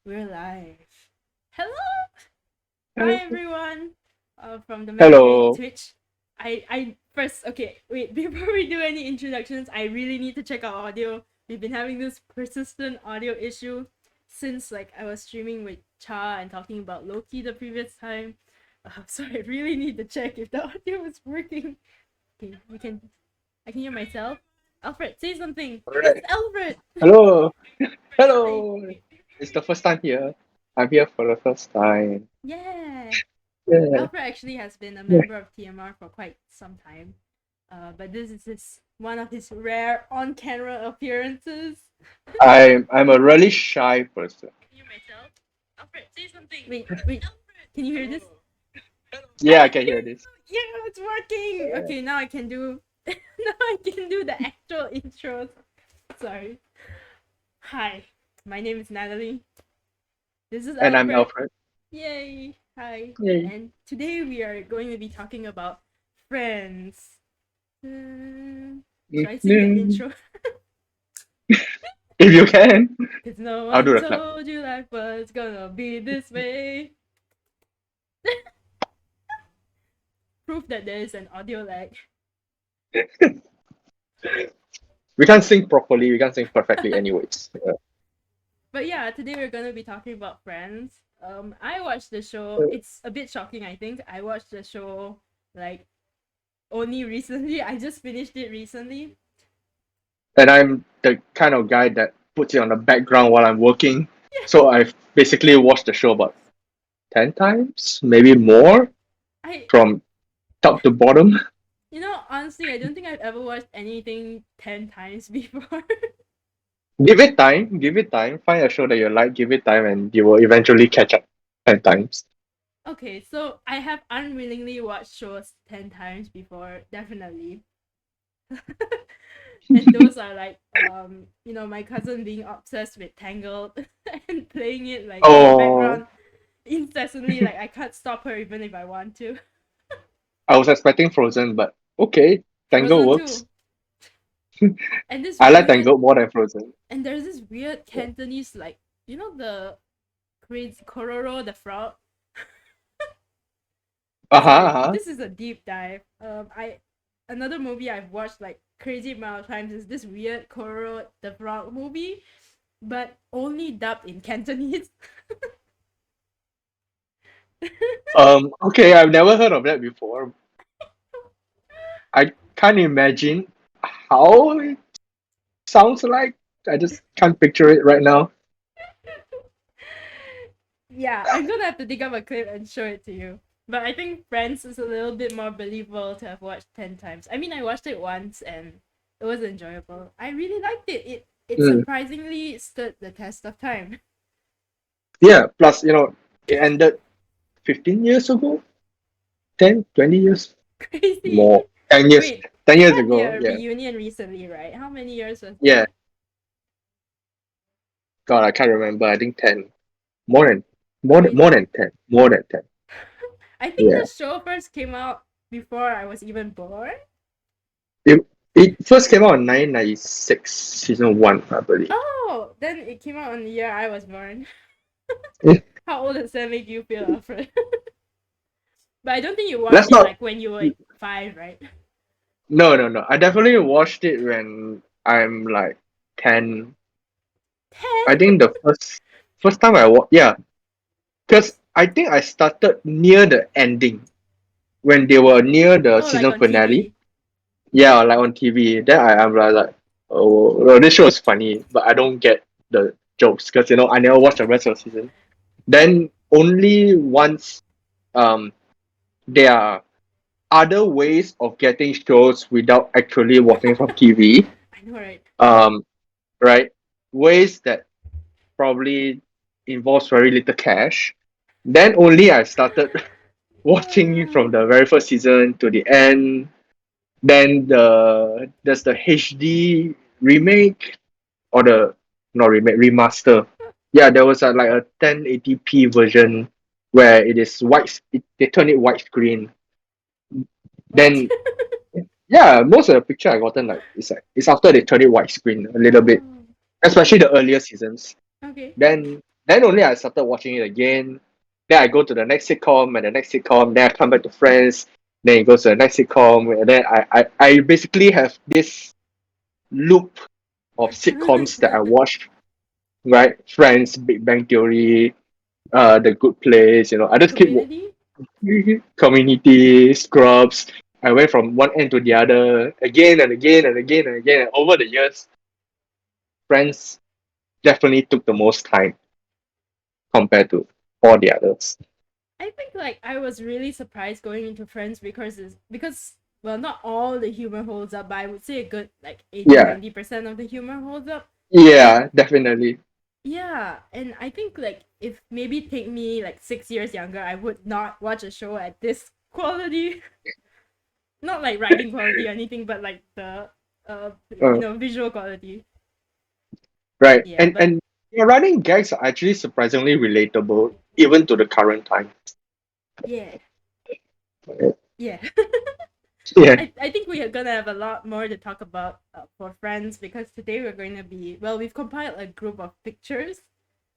We're live. Hello! Hi everyone! From the Magic Rain Hello. Twitch. I first, okay, wait, before we do any introductions, I really need to check our audio. We've been having this persistent audio issue since like I was streaming with Cha and talking about Loki the previous time. So I really need to check if the audio is working. Okay, I can hear myself. Alfred, say something. All This is right. Alfred. Hello. Hi. Hello. It's the first time here. I'm here for the first time. Yeah. Yeah. Alfred actually has been a Yeah. member of TMR for quite some time, but this is one of his rare on-camera appearances. I'm a really shy person. Hear myself. Alfred, say something. Wait. Can you hear this? Yeah, I can hear this. Yeah, it's working. Okay, now I can do. Now I can do the actual intros. Sorry. Hi, my name is Nathalie. This is And I'm Alfred. Alfred. Yay! Hi. Yay. And today we are going to be talking about friends. Should I sing the Mhm. intro? If you can, Cause no I'll do one the clap. told you life was gonna be this way. Proof that there is an audio lag. We can't sing properly. We can't sing perfectly, anyways. But yeah, today we're gonna be talking about Friends. I watched the show. It's a bit shocking, I think. I watched the show like only recently. I just finished it recently. And I'm the kind of guy that puts it on the background while I'm working. So I've basically watched the show about 10 times, maybe more, I, from top to bottom. honestly, I don't think I've ever watched anything 10 times before. Give it time. Give it time. Find a show that you like. Give it time, and you will eventually catch up 10 times. Okay, so I have unwillingly watched shows 10 times before, definitely. And those are like my cousin being obsessed with Tangled and playing it like in the Oh, background incessantly, like I can't stop her even if I want to. I was expecting Frozen, but okay, Tangle Frozen works. 2. And this I like weird Tangled more than Frozen. and there's this weird Cantonese, like, the crazy Kororo the frog. Uh huh. Sorry, Uh-huh. this is a deep dive. I Another movie I've watched like crazy amount of times is this weird Kororo the frog movie, but only dubbed in Cantonese. Okay, I've never heard of that before. I can't imagine how it sounds like. I just can't picture it right now. Yeah, I'm gonna have to dig up a clip and show it to you. But I think Friends is a little bit more believable to have watched 10 times. I mean, I watched it once and it was enjoyable. I really liked it. It Mm. surprisingly stood the test of time. Yeah. Plus, it ended 15 years ago. 10, 20 years Crazy. more. 10 years. Wait, 10 they years had ago. their Yeah. reunion recently, right? How many years was Yeah. that? God, I can't remember. I think 10. More than more Crazy. than 10. More than 10. I think Yeah. the show first came out before I was even born. It first came out in 1996, season 1, I believe. Oh, then it came out on the year I was born. Eh, How old does that make you feel, Alfred? But I don't think you watched Let's it not. like when you were 5, right? No, no, no. I definitely watched it when I'm like 10. 10? I think the first time I watched, yeah, because I think I started near the ending when they were near the Oh, like season on finale. TV. Yeah, like on TV. Then I'm like, oh, well, this show is funny, but I don't get the jokes because I never watched the rest of the season. Then only once um there are other ways of getting shows without actually watching from TV. I know, right? Um, right? Ways that probably involves very little cash. Then only I started watching it from the very first season to the end. Then there's the HD remake or the not remake remaster. Yeah, there was like a 1080p version where it is they turn it widescreen. What? Then yeah, most of the picture I gotten it's after they turn it widescreen a little bit, Oh, especially okay. the earlier seasons. Okay. Then Then only I started watching it again. Then I go to the next sitcom and the next sitcom. Then I come back to Friends. Then it goes to the next sitcom. And then I basically have this loop of sitcoms that I watch, right? Friends, Big Bang Theory, The Good Place. I just keep Community. Community, Scrubs. I went from one end to the other again and again and again and again. And over the years, Friends definitely took the most time compared to all the others. I think like I was really surprised going into Friends because well, not all the humor holds up, but I would say a good like 80 Yeah, 90% of the humor holds up. yeah, definitely. Yeah, and I think like if maybe take me like 6 years younger, I would not watch a show at this quality. Not like writing quality or anything, but like the Uh, visual quality. right, Yeah, and but and your running gags are actually surprisingly relatable even to the current time. yeah, yeah. Yeah. I think we are gonna have a lot more to talk about for Friends because today we're going to be we've compiled a group of pictures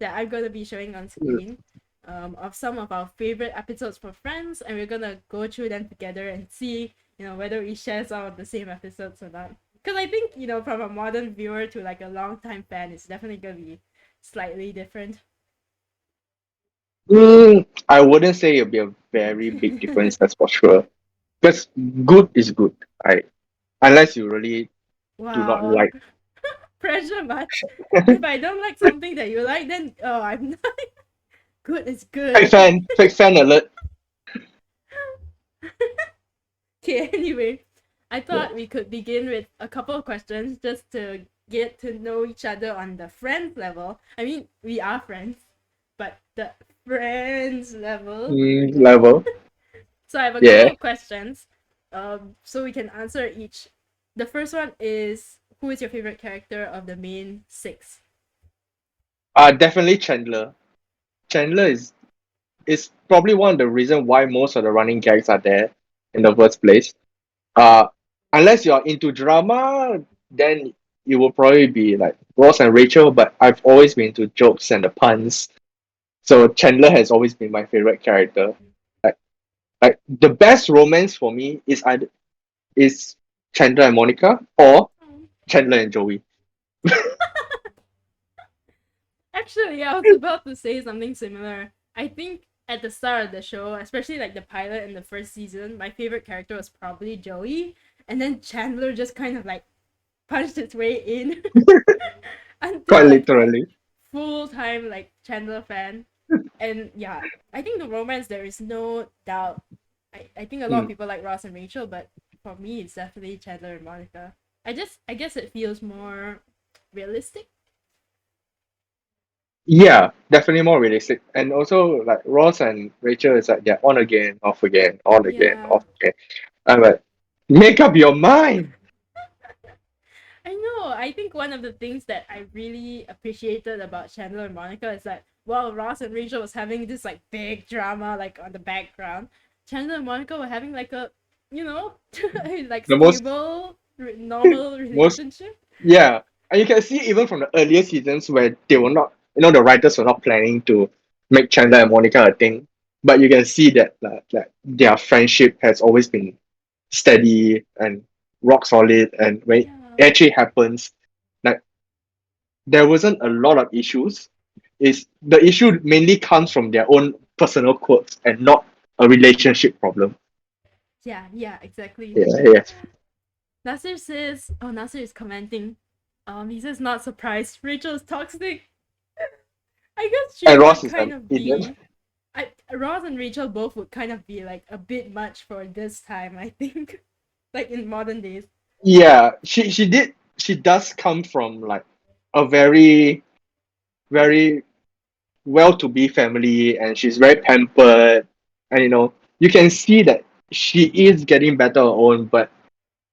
that I'm gonna be showing on screen of some of our favorite episodes for Friends, and we're gonna go through them together and see whether we share some of the same episodes or not. Because I think from a modern viewer to like a long time fan, it's definitely gonna be slightly different. I wouldn't say it'll be a very big difference, that's for sure. Because good is good, right? Unless you really do not Wow, like. pressure much. If I don't like something that you like, then I'm not good. It's good. Fake fan alert. Okay, anyway, I Yeah. thought we could begin with a couple of questions just to get to know each other on the friends level. I mean, we are friends, but the friends level. Level. So I have a couple Yeah. of questions, so we can answer each. The first one is, who is your favorite character of the main six? Definitely Chandler. Chandler is probably one of the reasons why most of the running gags are there in the first place. Uh, Unless you're into drama, then it will probably be like Ross and Rachel. But I've always been into jokes and the puns, so Chandler has always been my favorite character. Like, like the best romance for me is Chandler and Monica or Chandler and Joey. Actually, I was about to say something similar. I think at the start of the show, especially like the pilot in the first season, my favorite character was probably Joey, and then Chandler just kind of like punched its way in Quite until like I'm literally. full time like Chandler fan. And yeah, I think the romance there is no doubt. I think a lot of Mm. people like Ross and Rachel, but for me it's definitely Chandler and Monica. I guess it feels more realistic. Yeah, definitely more realistic. And also like Ross and Rachel is like they're on again, off again, on again, Yeah. off again. I'm like, make up your mind. I know. I think one of the things that I really appreciated about Chandler and Monica is that while Ross and Rachel was having this like big drama like on the background, Chandler and Monica were having like a you know like The most stable normal most relationship. Yeah. And you can see even from the earlier seasons where they were not the writers were not planning to make Chandler and Monica a thing. But you can see that their friendship has always been steady and rock solid, and when it Yeah. actually happens, like there wasn't a lot of issues. Is the issue mainly comes from their own personal quirks and not a relationship problem. Yeah, yeah, exactly. Yeah, yeah. Nasir says, oh, Nasir is commenting. He says not surprised. Rachel is toxic. I guess she And would Ross is kind an of idiot. be. Ross and Rachel both would kind of be like a bit much for this time, I think. Like in modern days. Yeah, she does come from like a very well to be family, and she's very pampered, and you can see that she is getting better on her own, but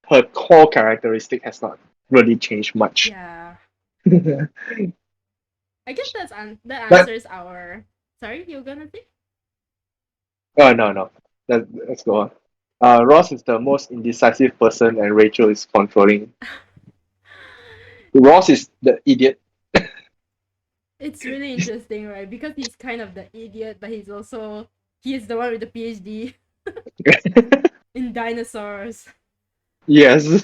her core characteristic has not really changed much. Yeah. I guess that But answers our. Sorry, you're gonna say? no, let's go on. Ross is the most indecisive person and Rachel is controlling. Ross is the idiot. It's really interesting, right? Because he's kind of the idiot, but he's the one with the PhD in dinosaurs. Yes,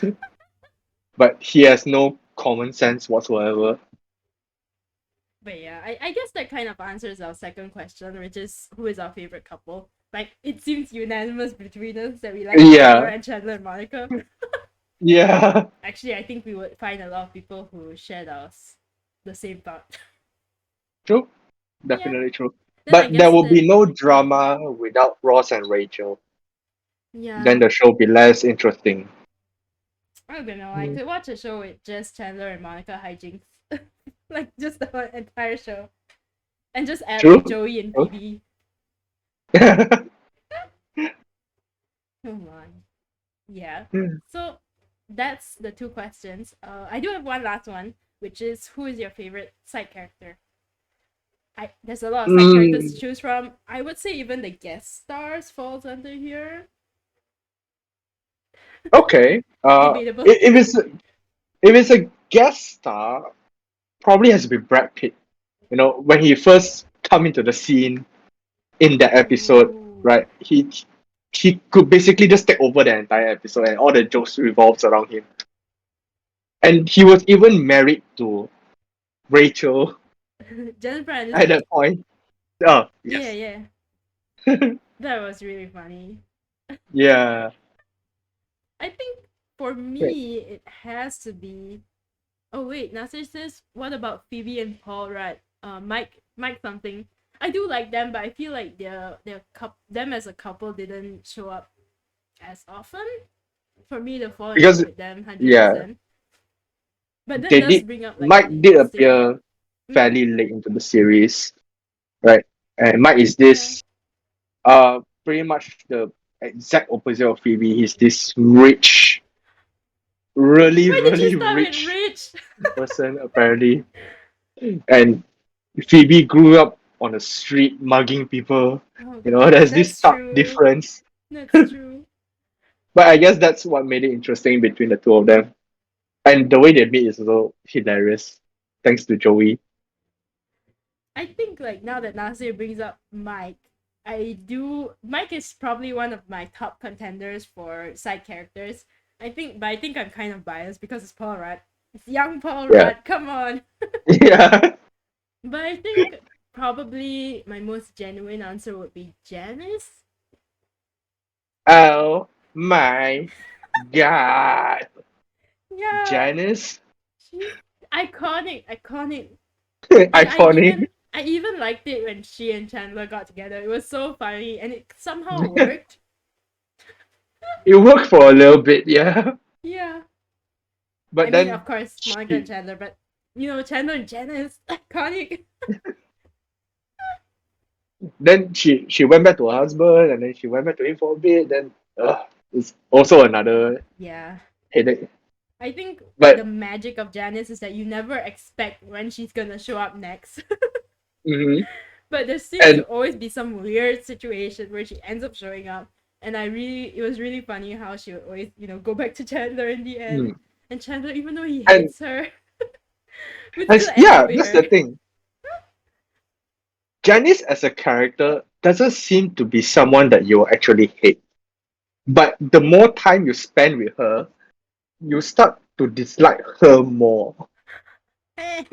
but he has no common sense whatsoever. But yeah, I guess that kind of answers our second question, which is who is our favorite couple. Like it seems unanimous between us that we like Chandler Yeah, and Chandler and Monica. yeah, Actually, I think we would find a lot of people who shared the same thought. true, Yeah. definitely true. Then I But there guess will be that no yeah. drama without Ross and Rachel. Then Yeah. the show will be less interesting. I don't know. I Mm. could watch a show with just Chandler and Monica hijinks. Like just the entire show. And just add like True. Joey and True. Phoebe. Come on. Yeah. So that's the two questions. I do have one last one, which is who is your favorite side character? There's a lot of side characters to Mm, choose from. I would say even the guest stars falls under here. okay. Debatable. If it's a guest star, probably has to be Brad Pitt. You know, when he first come into the scene in that episode, Ooh. right? He could basically just take over the entire episode, and all the jokes revolves around him. And he was even married to Rachel Jennifer at Aniston? that point. Oh, Yeah, yes. yeah. That was really funny. Yeah. I think for Wait, me, it has to be. Oh wait, Nasir says, what about Phoebe and Paul Rudd? Mike something. I do like them, but I feel like them as a couple didn't show up as often for me to fall in love because with them hundred yeah, percent. But that they does did. bring up like an Mike did interesting. appear Mm, fairly late into the series, right? And Mike is yeah. this pretty much the exact opposite of Phoebe. He's this rich, really, Why did you really start with rich Rich? person apparently. And Phoebe grew up on the street mugging people. Oh You know, god, there's this that's stark true. difference. That's true. But I guess that's what made it interesting between the two of them. And the way they meet is also hilarious. Thanks to Joey. I think like now that Nasir brings up Mike, Mike is probably one of my top contenders for side characters. But I think I'm kind of biased because it's Paul Rudd. It's young Paul Yeah. Rudd. Come on. Yeah. But I think probably my most genuine answer would be Janice. Oh my god. Yeah, Janice? she's iconic, iconic. And Iconic. I even liked it when she and Chandler got together. It was so funny and it somehow worked. It worked for a little bit, yeah. Yeah. I But mean, then of course, Monica and she Chandler, but Chandler and Janice, iconic. she went back to her husband, and then she went back to him for a bit, then it's also another Yeah. headache. I think the But magic of Janice is that you never expect when she's gonna show up next. mhm. But there seems to And always be some weird situation where she ends up showing up. And it was really funny how she would always, go back to Chandler in the end. mm, And Chandler, even though he and hates her, would still end yeah, up with that's the her. thing. Janice as a character doesn't seem to be someone that you actually hate. But the more time you spend with her, you start to dislike her more.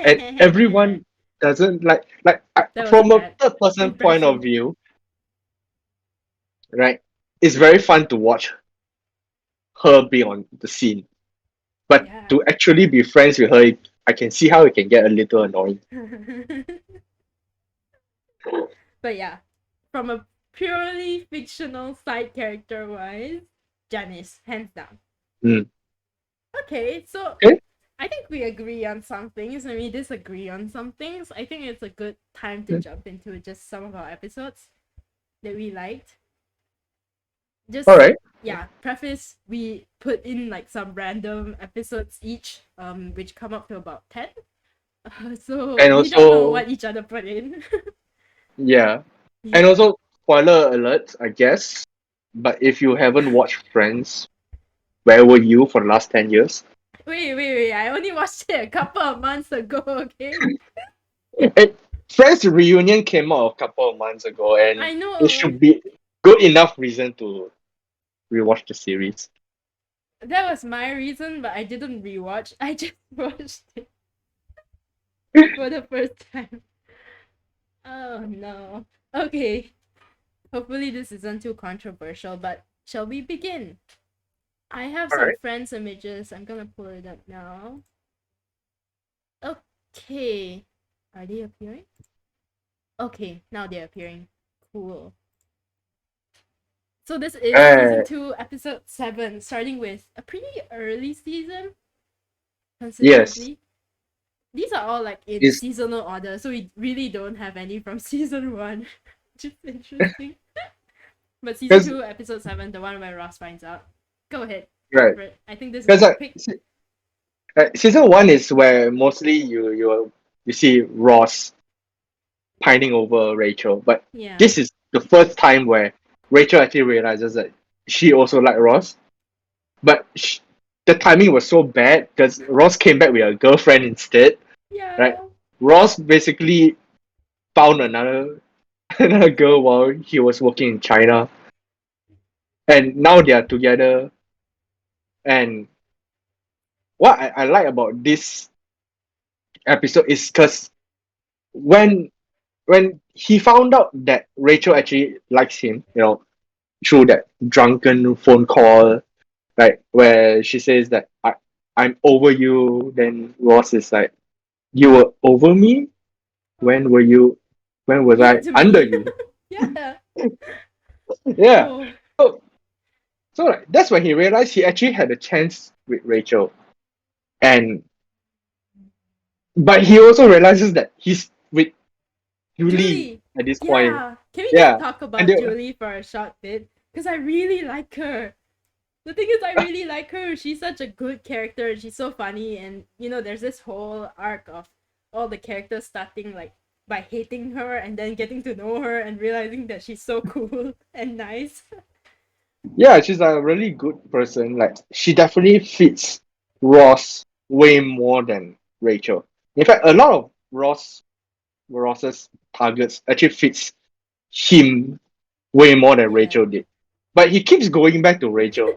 And That everyone doesn't was a from a bad third person point of impression. view, right? It's very fun to watch her be on the scene. But Yeah. to actually be friends with her, I can see how it can get a little annoying. But yeah, from a purely fictional side character wise, Janice, hands down. Mm. Okay, so Okay. I think we agree on some things and we disagree on some things. I think it's a good time to Mm. jump into just some of our episodes that we liked. All Just right. yeah, preface we put in like some random episodes each, which come up to about 10. So And we don't know also, what each other put in. yeah. And Yeah. also, spoiler alert, I guess. But if you haven't watched Friends, where were you for the last 10 years? Wait. I only watched it a couple of months ago, okay? And Friends reunion came out a couple of months ago, and I it know. should be good enough reason to rewatch the series. That was my reason, but I didn't rewatch. I just watched it for the first time. Oh no. Okay. Hopefully this isn't too controversial, but shall we begin? I have All some right. friends images. I'm gonna pull it up now. Okay. Are they appearing? Okay, now they're appearing. Cool. So this is season Uh, 2, episode 7, starting with a pretty early season, yes. considerably. These are all like in Is seasonal order, so we really don't have any from season 1. Just interesting. But season because 2, episode 7, the one where Ross finds out. Go ahead, right. Alfred. I think this is Because your pick. season one is where mostly you see Ross pining over Rachel, but Yeah. this is the first time where Rachel actually realizes that she also liked Ross, but the timing was so bad because Ross came back with a girlfriend instead, right? Yeah. Ross basically found another another girl while he was working in China, and now they are together. And what I like about this episode is because when when he found out that Rachel actually likes him, through that drunken phone call, right, where she says that I'm over you, then Ross is like, you were over me? When Oh. were you? When was Yeah, I to under me. you? Yeah. Yeah. Oh. So, so like, that's when he realized he actually had a chance with Rachel, and but he also realizes that he's with Julie Julie. at this point. Yeah. Can we just Yeah, talk and about they, Julie for a short bit? Because I really like her. The thing is, I really like her. She's such a good character. She's so funny, and there's this whole arc of all the characters starting like by hating her and then getting to know her and realizing that she's so cool and nice. yeah, she's a really good person. Like she definitely fits Ross way more than Rachel. In fact, a lot of Ross's targets actually fits him way more than Yeah. Rachel did. But he keeps going back to Rachel.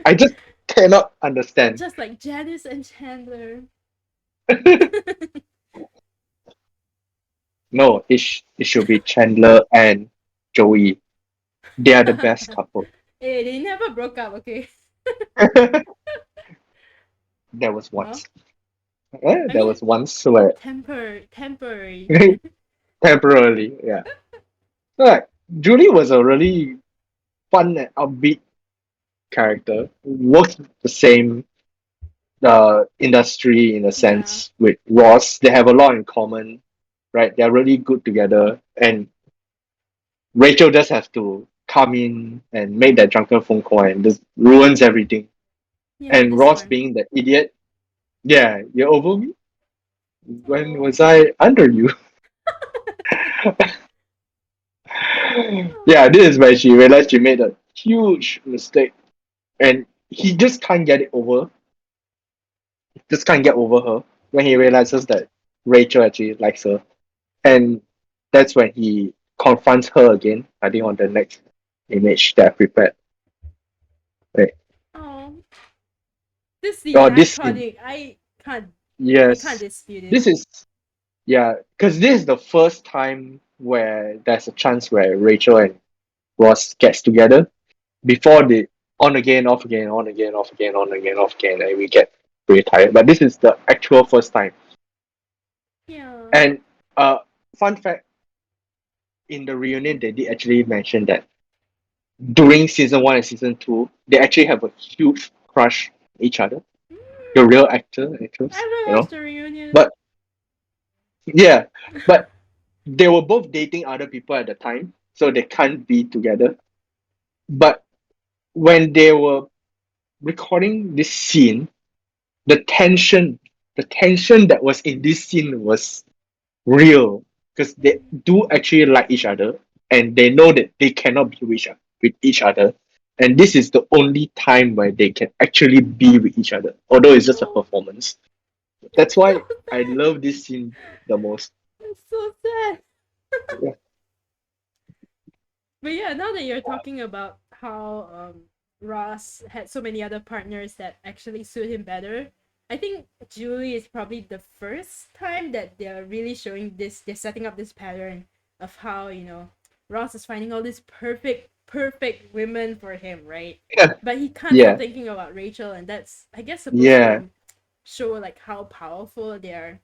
I just cannot understand. Just like Janice and Chandler. No, it should be Chandler and Joey. They are the best couple. Hey, they never broke up, okay? There was Well, once. I There mean, was once where temporary. temporarily, yeah. So, like Julie was a really fun and upbeat character. Worked the same industry in a Yeah. sense with Ross. They have a lot in common, right? They're really good together. And Rachel just has to come in and make that drunken phone call and just ruins everything. Yeah, And this Ross one. being the idiot, yeah, you're over me? When Oh. was I under you? Yeah, this is when she realized she made a huge mistake. And he just can't get it over. Just can't get over her when he Yeah. realizes that Rachel actually likes her. And that's when he confronts her again, I think on the next image that I prepared. Right. Oh. This scene, Oh, this scene. iconic. I can't Yes. dispute it. This is yeah, because this is the first time where there's a chance where Rachel and Ross gets together before they on again, off again, on again, off again, on again, off again, and we get pretty tired. But this is the actual first time. Yeah. And fun fact, in the reunion they did actually mention that during season one and season two, they actually have a huge crush on each other. The Mm, real actress, I haven't you know. watched the reunion. But yeah, but they were both dating other people at the time, so they can't be together. But when they were recording this scene, the tension, the tension that was in this scene was real because they do actually like each other and they know that they cannot be with each other. And this is the only time where they can actually be with each other, although it's just a Oh, performance. That's it's why not I that. love this scene the most. It's so sad. Yeah. But yeah, now that you're talking about how Ross had so many other partners that actually suit him better, I think Julie is probably the first time that they're really showing this. They're setting up this pattern of how Ross is finding all these perfect women for him, right? Yeah. But he can't stop Yeah. thinking about Rachel, and that's I guess supposed Yeah. to show like how powerful their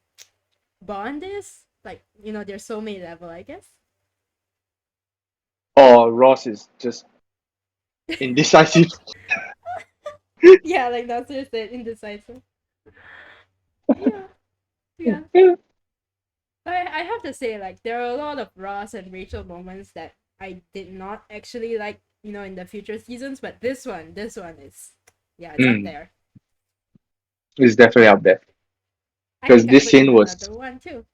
bond is, like their soulmate level, I guess. Or Ross is just indecisive. Yeah, like that's what I said, indecisive. Yeah, yeah. I have to say, like, there are a lot of Ross and Rachel moments that I did not actually like, in the future seasons, but this one is, yeah, it's up Mm, there. it's definitely up there I because think I this put in scene was another one too.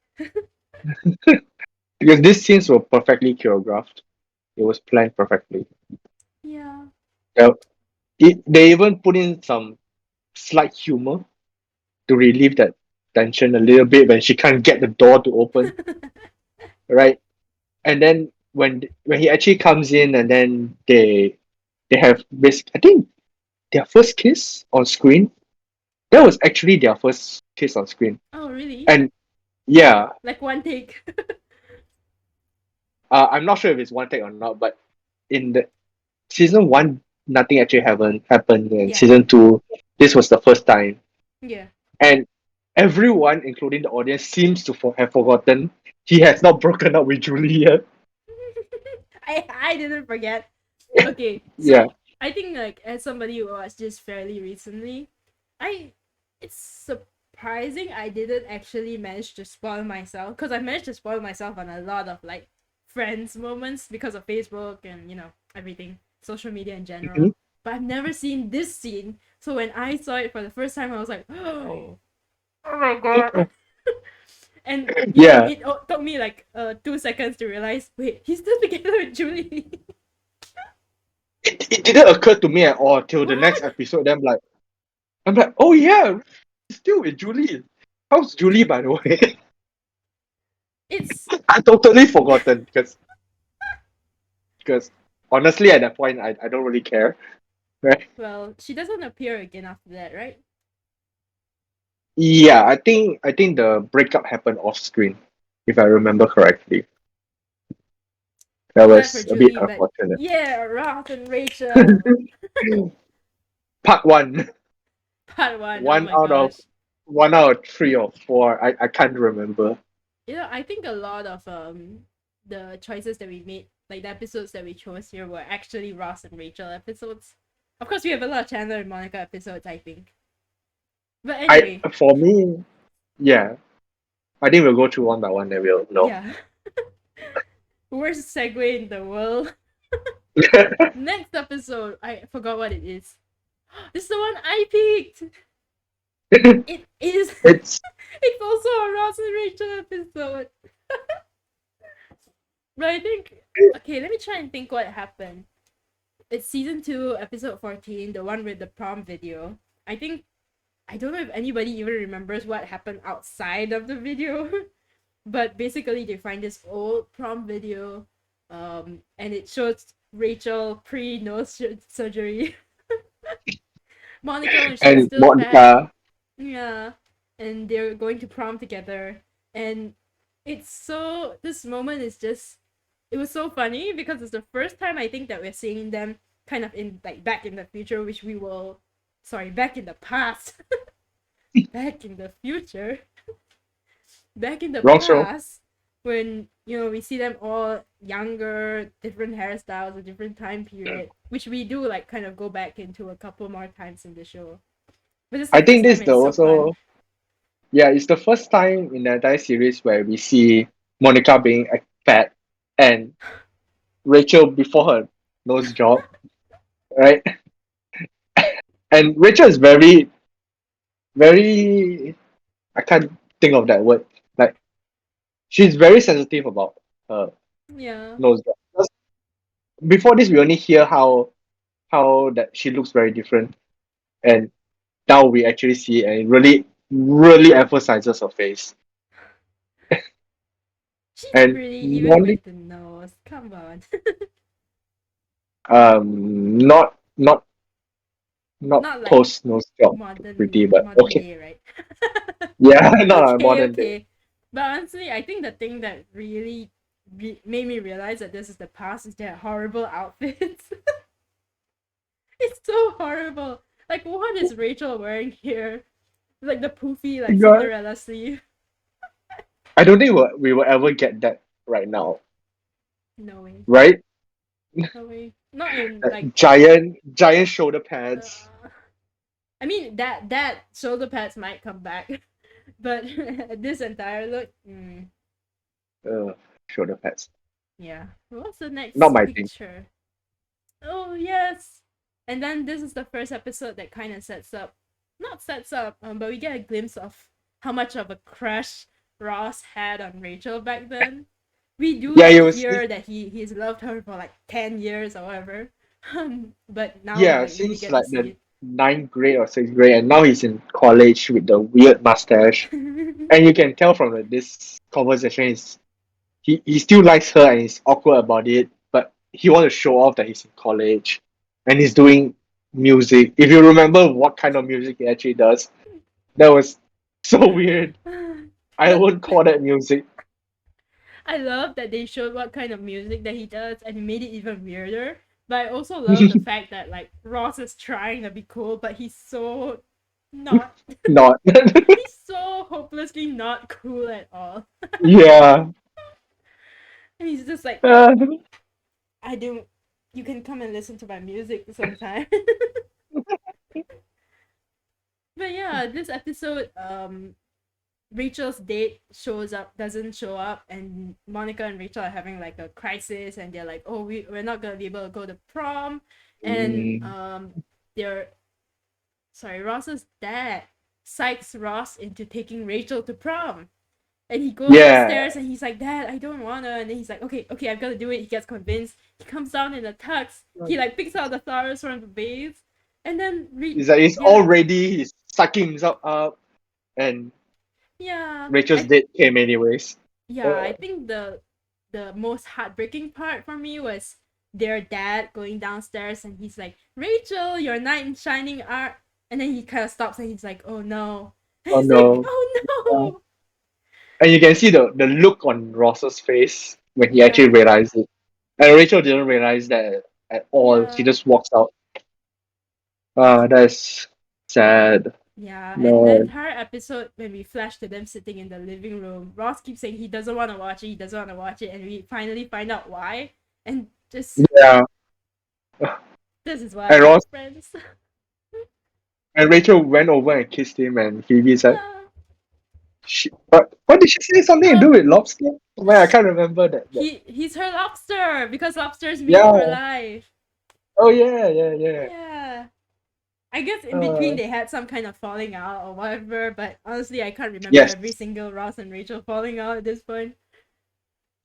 because these scenes were perfectly choreographed. It was planned perfectly. Yeah. Uh, they even put in some slight humor to relieve that tension a little bit when she can't get the door to open, right? And then when he actually comes in and then they have I think their first kiss on screen. That was actually their first kiss on screen. Oh, really? And yeah, Like one take. I'm not sure if it's one take or not, but in the season one, nothing actually happened. In Yeah. season two, this was the first time, Yeah. and everyone, including the audience, seems to have forgotten he has not broken up with Julie yet. I didn't forget. Okay, Yeah. so I think like as somebody who watched this fairly recently, I it's surprising I didn't actually manage to spoil myself because I managed to spoil myself on a lot of like friends moments because of Facebook and everything, social media in Mhm. general. But I've never seen this scene, so when I saw it for the first time, I was like, oh my god. And Yeah. it took me like 2 seconds to realize, wait, he's still together with Julie. It didn't occur to me at all till the next What? episode. Then I'm like, oh yeah, he's still with Julie. How's Julie, by the way? It's I totally forgotten because honestly at that point I don't really care. Right? well, she doesn't appear again after that, right? Yeah, I think the breakup happened off screen, if I remember correctly. That Too bad for was a bit Julie, but unfortunate. yeah, Roth and Rachel. Part one. Part one. Oh One my out of gosh. 3 or 4. I can't remember. I think a lot of the choices that we made, like the episodes that we chose here, were actually Ross and Rachel episodes. Of course, we have a lot of Chandler and Monica episodes, I think. But I anyway, for me, yeah. I think we'll go through one by one and we'll know. yeah. Worst segue in the world. Next episode, I forgot what it is. This is the one I picked. It is. It's It's also a Ross and Rachel episode. But I think, okay, let me try and think what happened. It's season 2, episode 14, the one with the prom video. I think, I don't know if anybody even remembers what happened outside of the video. But basically, they find this old prom video, and it shows Rachel pre nose surgery. Monica when she's and still fat. Monica. Yeah. And they're going to prom together. And it's so, this moment is just, it was so funny because it's the first time I think that we're seeing them kind of in, like, back in the future, which we will, sorry, back in the past. Back in the future. Back in the Wrong show. past, when, we see them all younger, different hairstyles, a different time period, which we do, like, kind of go back into a couple more times in the show. But it's the I first think this time is and the it's so fun. also yeah, it's the first time in the entire series where we see Monica being fat and Rachel before her nose job, right? And Rachel is very I can't think of that word. Like she's very sensitive about her Yeah. nose job. Because before this, we only hear how that she looks very different, and now we actually see it, and it really really emphasizes her face. She's And pretty even Monica, with the nose. Come on. not not Not like post nose job pretty, but modern okay. day, right? Yeah, not a Okay, modern day. okay. But honestly, I think the thing that really made me realize that this is the past is their horrible outfits. It's so horrible. Like, what is Rachel wearing here? Like the poofy, like God, Cinderella sleeve. I don't think we will ever get that right now, No way. right? No way. Not in like. Giant shoulder pads, Uh, I mean that shoulder pads might come back, but this entire look, uh, shoulder pads. yeah. What's the Not next my thing. picture? Oh yes. And then this is the first episode that kind of not sets up, but we get a glimpse of how much of a crush Ross had on Rachel back then. We do Yeah, like it was. hear that he's loved her for like 10 years or whatever, but now we Yeah, like really since get to like see the ninth grade or sixth grade, and now he's in college with the weird mustache, it. and you can tell from this conversation is he still likes her and he's awkward about it, but he wants to show off that he's in college, and he's doing music. If you remember what kind of music he actually does, that was so weird. I but wouldn't call that music. I love that they showed what kind of music that he does and it made it even weirder. But I also love the fact that like Ross is trying to be cool, but he's so not. Not. He's so hopelessly not cool at all. Yeah. And he's just like, Uh, I don't. You can come and listen to my music sometime. But yeah, this episode, Rachel's date doesn't show up, and Monica and Rachel are having like a crisis, and they're like, "Oh, we're not gonna be able to go to prom," and mm, they're sorry, Ross's dad psychs Ross into taking Rachel to prom, and he goes yeah. upstairs and he's like, "Dad, I don't wanna," and then he's like, "Okay, okay, I've got to do it." He gets convinced. He comes down in a tux. He like picks out the flowers from the vase, and then It's like he's yeah, already he's sucking himself up, and yeah, Rachel's date came anyways. I think the most heartbreaking part for me was their dad going downstairs and he's like, "Rachel, your knight in shining art," and then he kind of stops and he's like, "Oh no," and Oh he's like, no. "Oh no." And you can see the look on Ross's face when he actually Yeah, realized it. And Rachel didn't realize that at all. She yeah, just walks out. Ah, that's sad. yeah. And the No. entire episode, when we flash to them sitting in the living room, Ross keeps saying he doesn't want to watch it, he doesn't want to watch it, and we finally find out why. And just Yeah. this is why I And like Ross friends. and Rachel went over and kissed him, and Phoebe said, Yeah. what did she say? Something to do Oh, with lobster? Man, I can't remember that. he's her lobster because lobsters mean her Yeah. life. Oh yeah, yeah, yeah. Yeah. I guess in between Uh, they had some kind of falling out or whatever, but honestly I can't remember yes. every single Ross and Rachel falling out at this point.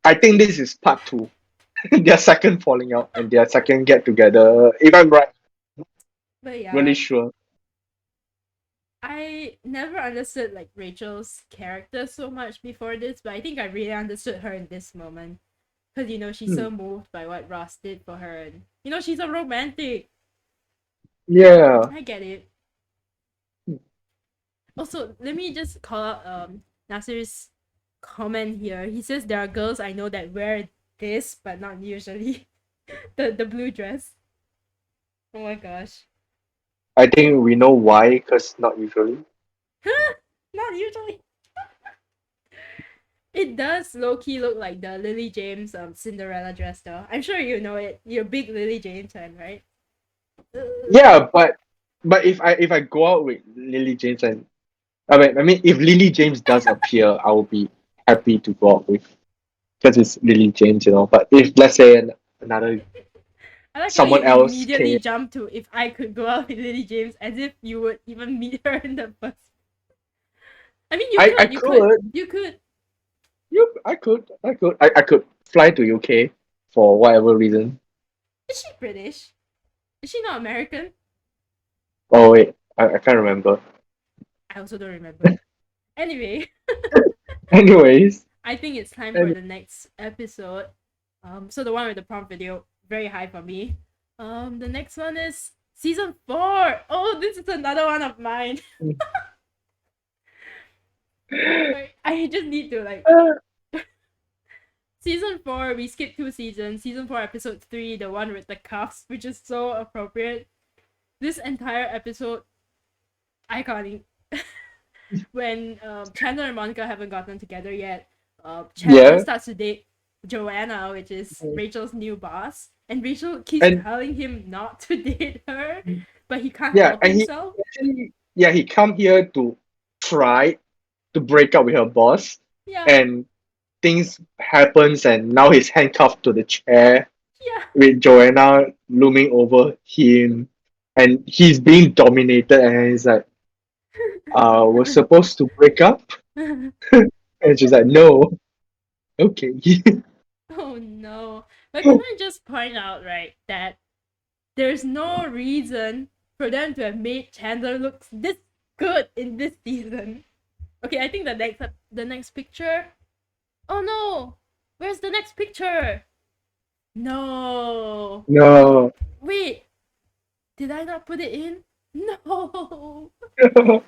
I think this is part two. Their second falling out and their second get together. If I'm right, But really yeah, sure. I never understood like Rachel's character so much before this, but I think I really understood her in this moment. Because she's Hmm. so moved by what Ross did for her, and she's a romantic. Yeah. I get it. Also, let me just call out Nasir's comment here. He says there are girls I know that wear this, but not usually. the blue dress. Oh my gosh. I think we know why, because not usually. Not usually. It does low key look like the Lily James Cinderella dress though. I'm sure you know it. You're a big Lily James fan, right? Yeah, but if I go out with Lily James and I mean if Lily James does appear, I will be happy to go out with because it's Lily James, you know. But if let's say another I like how you someone else immediately came, jump to if I could go out with Lily James as if you would even meet her in the bus. I mean, I you could, could. you could. I could fly to UK for whatever reason. Is she British? Is she not American? Oh wait, I can't remember. I also don't remember. Anyway, Anyways, I think it's time for And the next episode. So the one with the prompt video, very high for me. The next one is season 4. Oh, this is another one of mine. I just need to like season 4. We skipped 2 seasons. Season 4, episode 3, the one with the cuffs, which is so appropriate. This entire episode, iconic. When Chandler and Monica haven't gotten together yet, Chandler yeah, starts to date Joanna, which is Rachel's new boss, and Rachel keeps and telling him not to date her, but he can't yeah, help and himself. he come here to try to break up with her boss, Yeah, and things happens, and now he's handcuffed to the chair yeah. with Joanna looming over him, and he's being dominated, and he's like, we're supposed to break up, and she's like, no, okay. Oh no. But can I just point out, right, that there's no reason for them to have made Chandler look this good in this season. Okay, I think the next picture. Oh no! Where's the next picture? No. No. Wait, did I not put it in? No.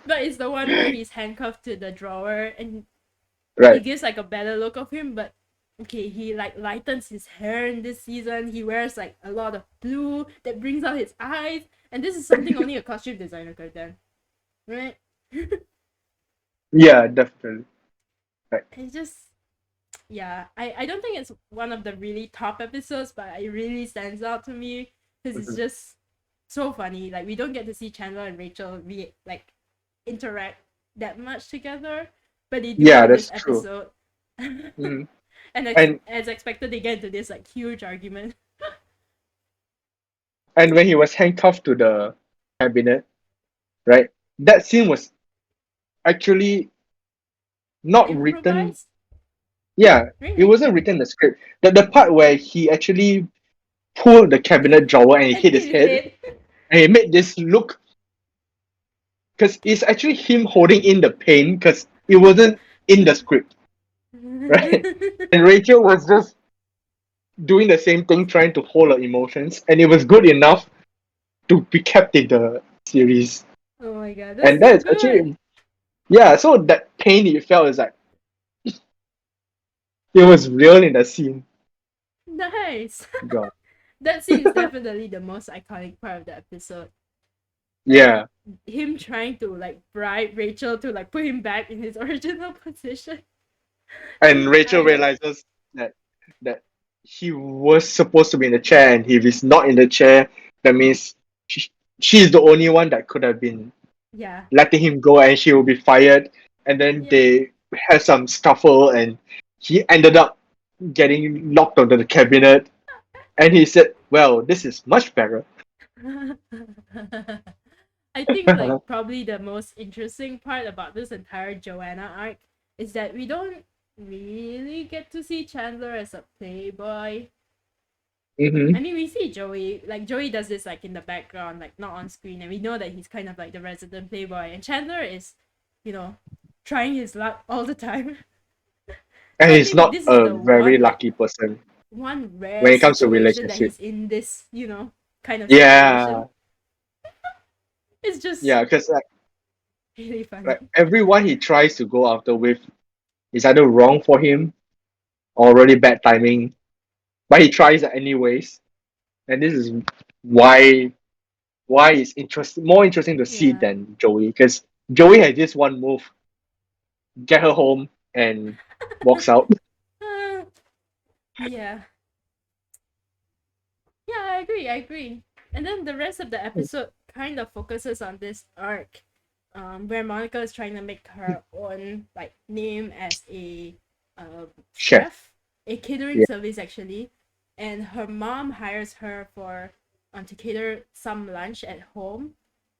But it's the one where he's handcuffed to the drawer and it Right. gives like a better look of him, but okay, he like lightens his hair in this season. He wears like a lot of blue that brings out his eyes, and this is something only a costume designer could have done, right? Yeah, definitely. Right. It's just yeah, I don't think it's one of the really top episodes, but it really stands out to me because it's Mhm. just so funny. Like we don't get to see Chandler and Rachel like interact that much together, but they do Yeah, in this that's true. episode. Mhm. And And as expected, they get into this like huge argument. when he was handcuffed to the cabinet, right? That scene was actually not written. Improvised, Yeah, it really, wasn't written in the script. The part where he actually pulled the cabinet drawer and he and hit his hit his head, head. and he made this look, because it's actually him holding in the pain because it wasn't in the script, right? And Rachel was just doing the same thing, trying to hold her emotions, and it was good enough to be kept in the series. Oh my god, that's And so that is good. actually, yeah. So that pain you felt is like it was real in the scene. Nice. God. That scene is definitely the most iconic part of the episode. Like Yeah, him trying to like bribe Rachel to like put him back in his original position. and Rachel I realizes that that he was supposed to be in the chair, and if he's not in the chair, that means she, she's the only one that could have been yeah. letting him go, and she will be fired. And then Yeah. they had some scuffle, and he ended up getting locked onto the cabinet. And he said, "Well, this is much better." I think like probably the most interesting part about this entire Joanna arc is that we don't really get to see Chandler as a playboy. Hmm. I mean, we see Joey, like Joey does this like in the background, like not on screen, and we know that he's kind of like the resident playboy, and Chandler is, you know, trying his luck all the time. And So I he's think not this is a the very one like lucky person one when rare it comes to situation that relationship. he's in this, kind of Yeah, situation. It's just yeah, because really funny. like everyone he tries to go after with is either wrong for him or really bad timing, but he tries it anyways. And this is why it's more interesting to see Yeah. than Joey, because Joey had this one move, get her home and walks out. Uh, yeah. Yeah, I agree. I agree. And then the rest of the episode kind of focuses on this arc, where Monica is trying to make her own like name as a Chef. chef, a catering Yeah. service actually, and her mom hires her for to cater some lunch at home,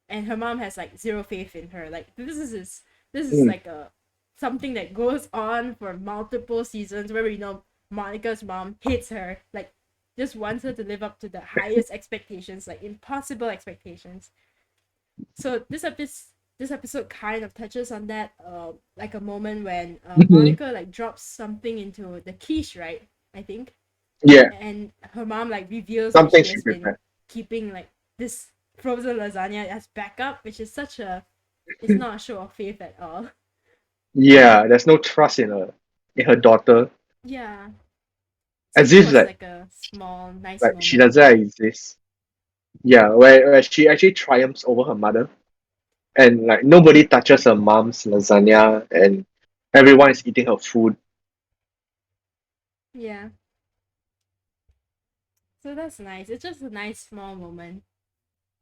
and her mom has like zero faith in her. Like this is Mm. like a something that goes on for multiple seasons where we know Monica's mom hates her, like just wants her to live up to the highest expectations, like impossible expectations. So this episode, this episode kind of touches on that, like a moment when Mhm. Monica like drops something into the quiche, right? I think, Yeah, and her mom like reveals that something she she has been prepared. keeping like this frozen lasagna as backup, which is such a, it's not a show of faith at all. Yeah, there's no trust in her daughter, Yeah, so as that if was like a small nice she moment. doesn't exist. Yeah, where she actually triumphs over her mother, and like nobody touches her mom's lasagna, and everyone is eating her food. Yeah, so that's nice. It's just a nice small moment.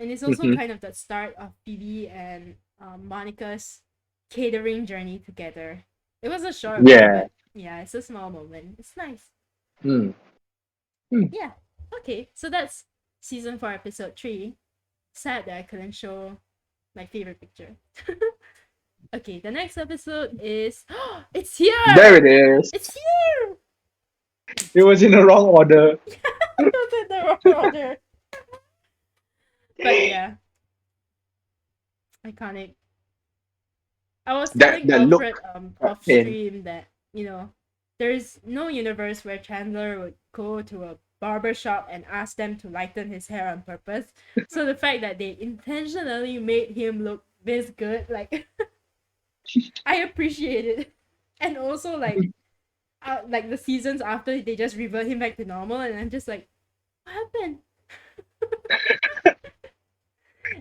And it's also Hmm. kind of the start of Phoebe and Monica's catering journey together. It was a short one, Yeah. but yeah, it's a small moment. It's nice. Mm. Mm. Yeah. Okay, so that's season 4, episode 3. Sad that I couldn't show my favorite picture. Okay, the next episode is it's There it here! is. It's here! It was in the wrong order. I was in the wrong order. But yeah, iconic. I was telling That Alfred look off pain. stream that, there's no universe where Chandler would go to a barber shop and ask them to lighten his hair on purpose. So the fact that they intentionally made him look this good, like I appreciate it. And also like the seasons after they just revert him back to normal and I'm just like, what happened?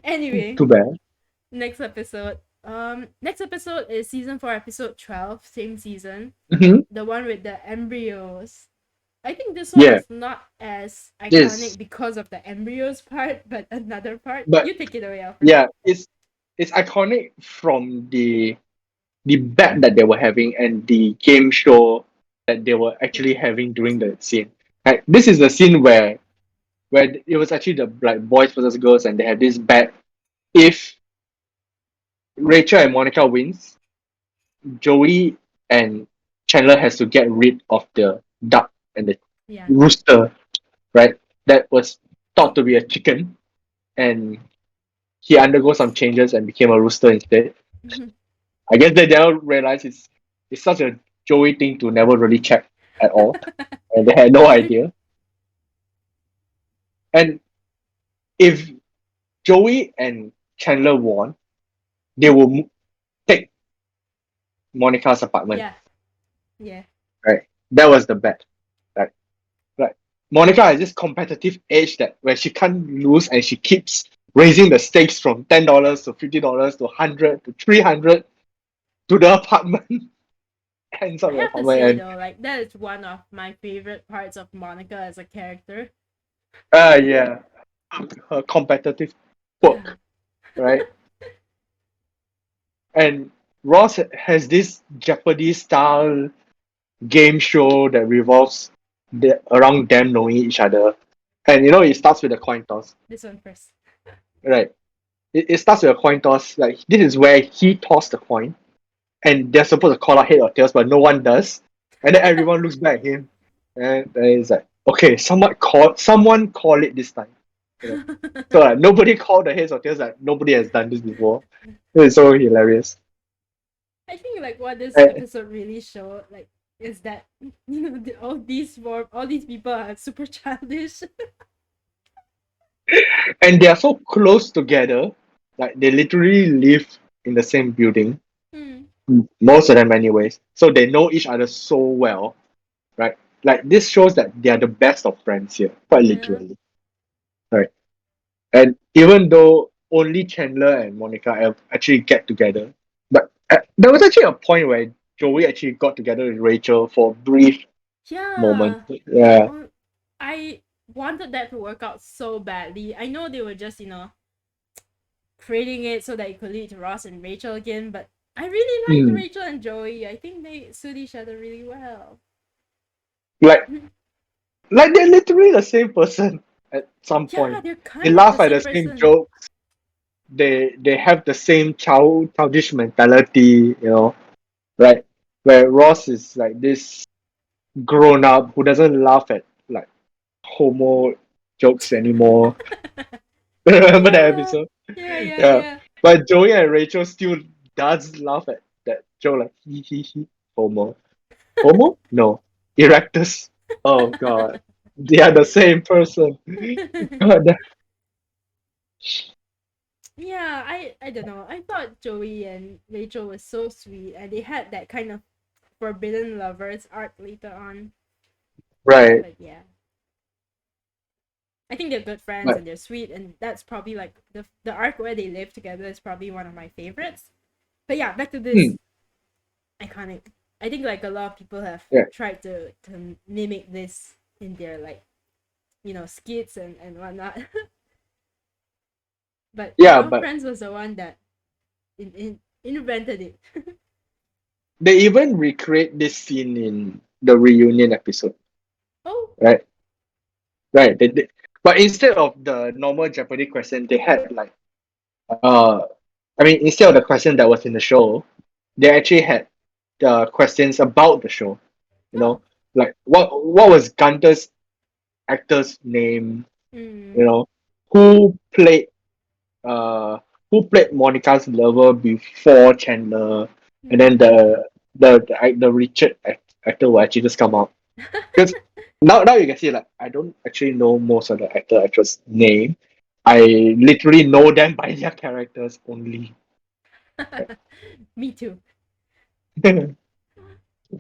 Anyway, Too bad. next episode is season 4, episode 12, same season. Hmm. The one with the embryos. I think this one Yeah. is not as iconic This, because of the embryos part, but another part. but You take it away, Alfred. yeah, it's iconic from the bet that they were having and the game show that they were Yeah. actually having during the scene. Like this is the scene where it was actually the like boys versus girls, and they had this bet. If Rachel and Monica wins, Joey and Chandler has to get rid of the duck and the Yeah. rooster, right? That was thought to be a chicken, and he undergoes some changes and became a rooster instead. I guess they don't realize it's such a Joey thing to never really check at all, and they had no idea. And if Joey and Chandler won, they will take Monica's apartment, Yeah. Yeah. right? That was the bet. Right? Right. Monica has this competitive edge that where she can't lose and she keeps raising the stakes from $10 to $50 to 100 to 300 to the apartment. Ends I up the have to apartment say and though, like that is one of my favorite parts of Monica as a character. yeah, her competitive Yeah. quirk, right? And Ross has this Jeopardy style game show that revolves around them knowing each other. And it starts with a coin toss, This one first. right? It starts with a coin toss. Like this is where he tossed the coin, and they're supposed to call out head or tails, but no one does. And then everyone looks back at him, and then it's like, okay, someone call it this time. You know? So like nobody called the heads or tails. Like nobody has done this before. It's so hilarious. I think like what this And, episode really showed, like, is that all these people are super childish. and they are so close together. Like they literally live in the same building. Hmm. Most of them, anyways. So they know each other so well, right? Like this shows that they are the best of friends here, quite Yeah. literally, right? And even though only Chandler and Monica actually get together, but there was actually a point where Joey actually got together with Rachel for a brief moment. Yeah. Yeah. I wanted that to work out so badly. I know they were just, creating it so that it could lead to Ross and Rachel again, but I really liked Hmm. Rachel and Joey. I think they suit each other really well. Like, they're literally the same person at some Yeah, point. they're They kind of the laugh at the same same person. jokes. They have the same childish mentality, right? Where Ross is like this grown up who doesn't laugh at like homo jokes anymore. Remember that Yeah. episode? Yeah, yeah, Yeah. yeah. But Joey and Rachel still does laugh at that joke like he homo. Homo? No. Erectus. Oh god. They are the same person. God, Yeah, I don't know. I thought Joey and Rachel was so sweet, and they had that kind of forbidden lovers arc later on. right. But yeah, I think they're good friends But and they're sweet, and that's probably like the arc where they live together is probably one of my favorites. But yeah, back to hmm, this iconic. I think like a lot of people have yeah. tried to mimic this in their like skits and whatnot. But Yeah, but Friends was the one that invented it. they even recreate this scene in the reunion episode, Oh, right? Right. But instead of the normal Jeopardy question, they had like uh I mean instead of the question that was in the show, they actually had the questions about the show. You oh, know, like what was Gunter's actor's name? mm, You know, who played uh who played Monica's lover before Chandler, and then mm. the Richard actor will actually just come out because now you can see like I don't actually know most of the actress name. I literally know them by their characters only. Me too.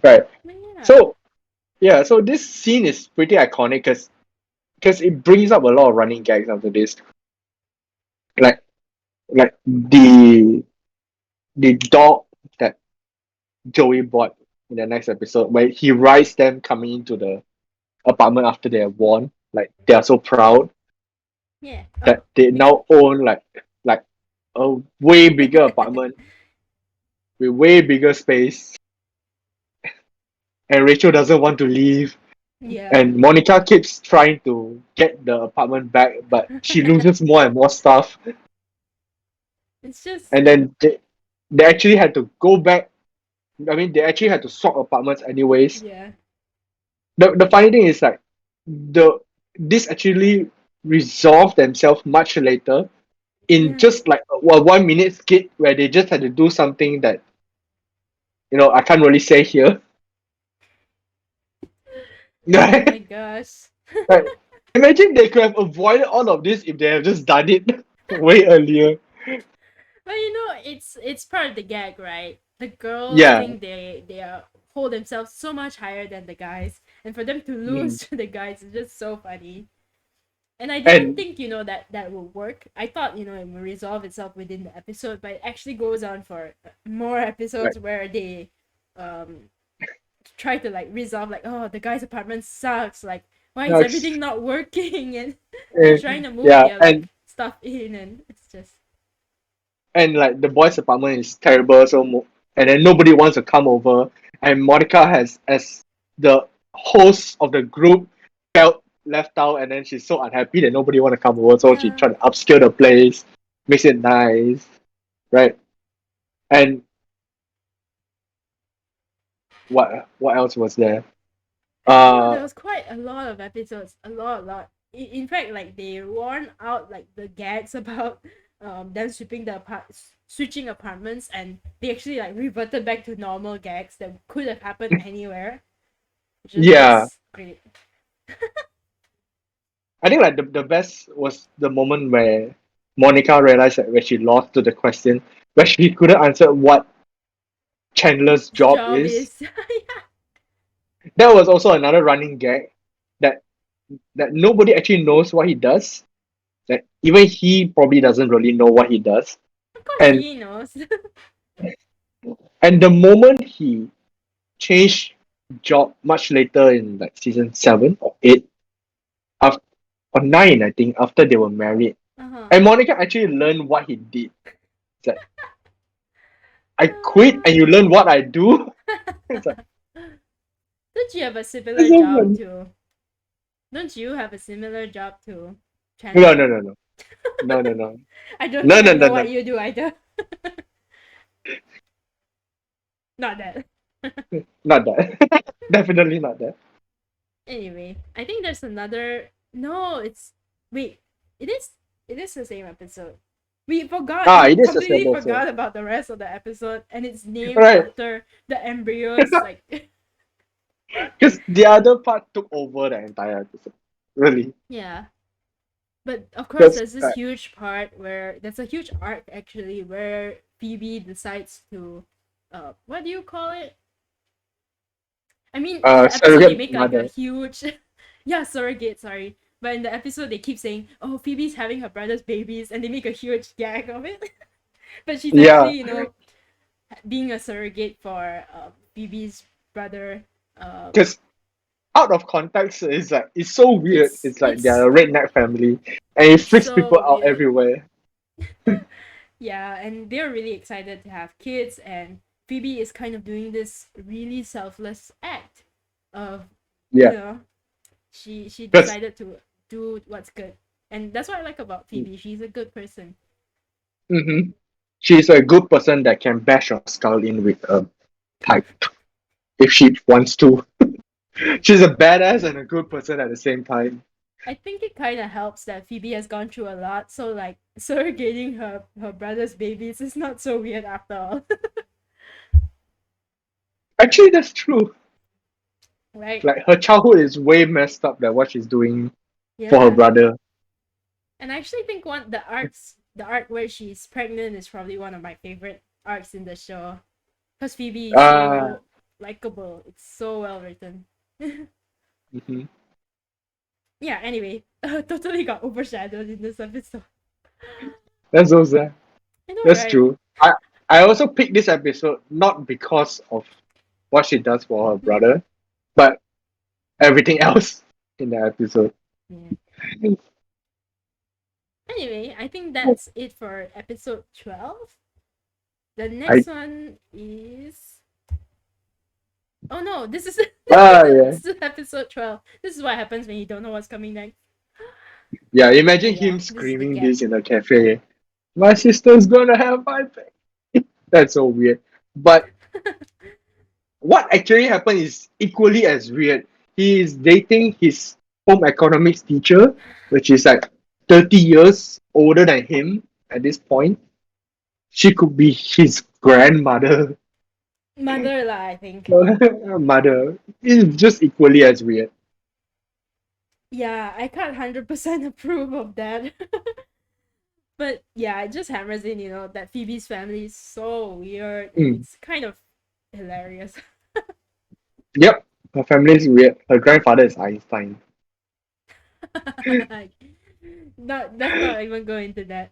Right. But yeah, So yeah, so this scene is pretty iconic because it brings up a lot of running gags after this. Like like the dog that Joey bought in the next episode where he writes them coming into the apartment after they have won. Like they are so proud yeah. Oh, that they me too. now own like a way bigger apartment with way bigger space. And Rachel doesn't want to leave. Yeah. And Monica keeps trying to get the apartment back, but she loses more and more stuff. It's just And then they actually had to go back. I mean, they actually had to swap apartments anyways. yeah. The funny thing is like the this actually resolved themselves much later in Yeah. just like a 1 minute skit where they just had to do something that I can't really say here. Oh Right? my gosh. Right. Imagine they could have avoided all of this if they have just done it way earlier. But it's part of the gag, right? The girls Yeah. think they are hold themselves so much higher than the guys, and for them to Mm. lose to the guys is just so funny. And I didn't And think that would work. I thought it would resolve itself within the episode, but it actually goes on for more right. episodes where they um try to like resolve like, oh, the guy's apartment sucks, like why is Next. everything not working, and they're Eh, trying to move yeah, their like stuff in, and it's just and like the boys' apartment is terrible, and then nobody wants to come over. And Monica has, as the host of the group, felt left out, and then she's so unhappy that nobody want to come over, so she yeah. tried to upscale the place, makes it nice, right? And what else was there? I don't know. There Uh, was quite a lot of episodes, a lot. In fact, like they worn out like the gags about them switching apartments, and they actually like reverted back to normal gags that could have happened anywhere, which is yeah, just great. I think like the best was the moment where Monica realized that when she lost to the question, where she couldn't answer what Chandler's job Job is. is yeah. That was also another running gag that that nobody actually knows what he does. That even he probably doesn't really know what he does. Of course And he knows. and the moment he changed job much later in like season 7 or 8, after, or 9, I think, after they were married. Uh-huh. And Monica actually learned what he did. It's like I quit and you Uh, learn what I do. It's like don't you have a it's similar so job funny. too? Don't you have a similar job to No, no, Chandler? no, no. No, no, no. I don't No, think no, I no, know no. what you do either. Not that. Not that. Definitely not that. Anyway, I think there's another. No, it's wait. It is. It is the same episode. We It is a completely stable cell. forgot about the rest of the episode, and it's named Right. after the embryos. Like, Because the other part took over the entire episode. Really. yeah. But of course, Because there's this huge part where there's a huge arc actually where Phoebe decides to, what do you call it? I mean, in the episode they surrogate make like a mother. huge, yeah, surrogate. Sorry, but in the episode they keep saying, "Oh, Phoebe's having her brother's babies," and they make a huge gag of it. But she's Yeah. actually, being a surrogate for Phoebe's brother. Because out of context, it's so weird. It's It's like it's they're a redneck family, and it it's freaks people so out weird. everywhere. Yeah, and they're really excited to have kids, and Phoebe is kind of doing this really selfless act of, you Yeah. know, she Because decided to do what's good, and that's what I like about Phoebe. She's a good person. she's a good person that can bash your skull in with a pipe if she wants to. She's a badass and a good person at the same time. I think it kind of helps that Phoebe has gone through a lot, so like surrogating her brother's babies is not so weird after all, Actually, that's true. right? Like her childhood is way messed up than what she's doing for her Yeah, brother. and I actually think the arc where she's pregnant is probably one of my favorite arcs in the show, because Phoebe is Uh, so likable. It's so well written. mhm. Yeah. Anyway, totally got overshadowed in this episode. That's so sad. I know, That's right? true. I also picked this episode not because of what she does for her Hmm. brother, but everything else in the episode. Yeah. Anyway, I think that's it for episode 12. The I next one is, oh no, this is yeah. this is episode 12. This is what happens when you don't know what's coming next. Yeah, Oh imagine yeah, him this is the screaming gap. this in a cafe. My sister's gonna have my baby. That's so weird. But what actually happened is equally as weird. He is dating his home economics teacher, which is like 30 years older than him at this point. She could be his grandmother. Mother lah, I think. Mother. It's just equally as weird. Yeah, I can't 100% approve of that. But yeah, it just hammers in, that Phoebe's family is so weird and Mm. it's kind of hilarious. Yep. Her family is weird. Her grandfather is Einstein. Not let's not even go into that.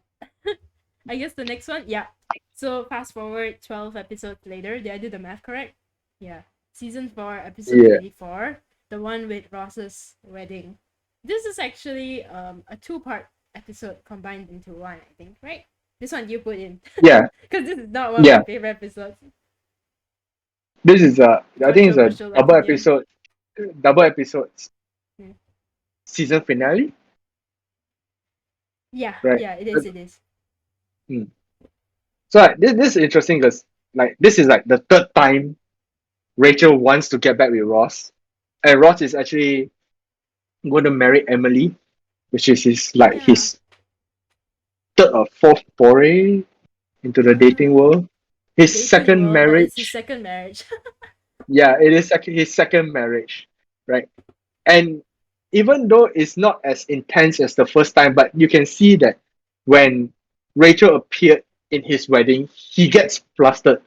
I guess the next one, yeah. So fast forward 12 episodes later, did I do the math correct? Yeah. Season 4, episode Yeah. 24, the one with Ross's wedding. This is actually a two-part episode combined into one, I think, right? This one you put in. Yeah. Because this is not one of my Yeah. favorite episodes. This is I think it's a Controversial opinion. double episodes Hmm. season finale, Yeah, right? yeah, it is, it is. Mm. So like, this is interesting because like this is like the third time Rachel wants to get back with Ross, and Ross is actually going to marry Emily, which is Yeah. his third or fourth foray into the dating Uh, world. His dating second world, but it's his marriage, second marriage. yeah, it is his second marriage, right? And even though it's not as intense as the first time, but you can see that when Rachel appeared in his wedding, he gets flustered.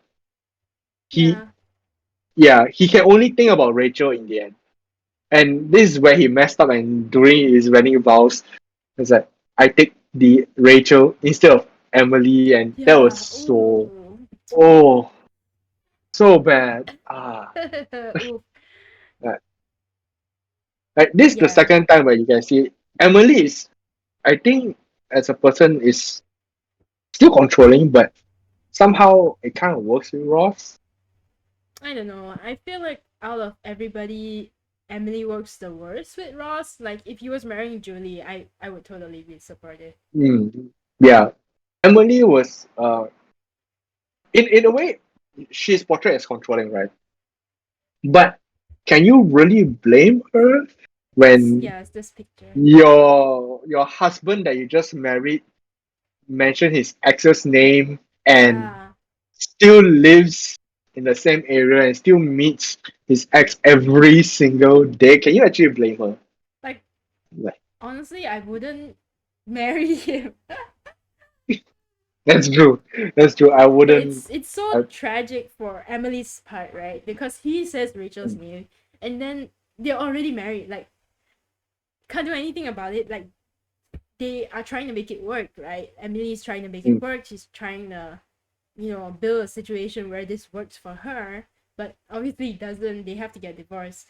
He Yeah. Yeah, he can only think about Rachel in the end. And this is where he messed up and during his wedding vows, it's like I take the Rachel instead of Emily, and that was Yeah. so Ooh. oh so bad. Ooh. Like, like this is the Yeah. second time where you can see Emily is, I think, as a person is still controlling, but somehow it kind of works with Ross. I don't know. I feel like out of everybody, Emily works the worst with Ross. Like if he was marrying Julie, I would totally be supportive. Mm. Yeah, Emily was in a way she's portrayed as controlling, right? But can you really blame her when It's this picture. your husband that you just married mention his ex's name and Yeah. still lives in the same area and still meets his ex every single day. Can you actually blame her? Like, Like, honestly, I wouldn't marry him. that's true. That's true. I But wouldn't. it's so I, tragic for Emily's part, right? Because he says Rachel's name, and then they're already married. Like, can't do anything about it. Like, they are trying to make it work, right? Emily's trying to make it mm, work. She's trying to, build a situation where this works for her. But obviously it doesn't. They have to get divorced.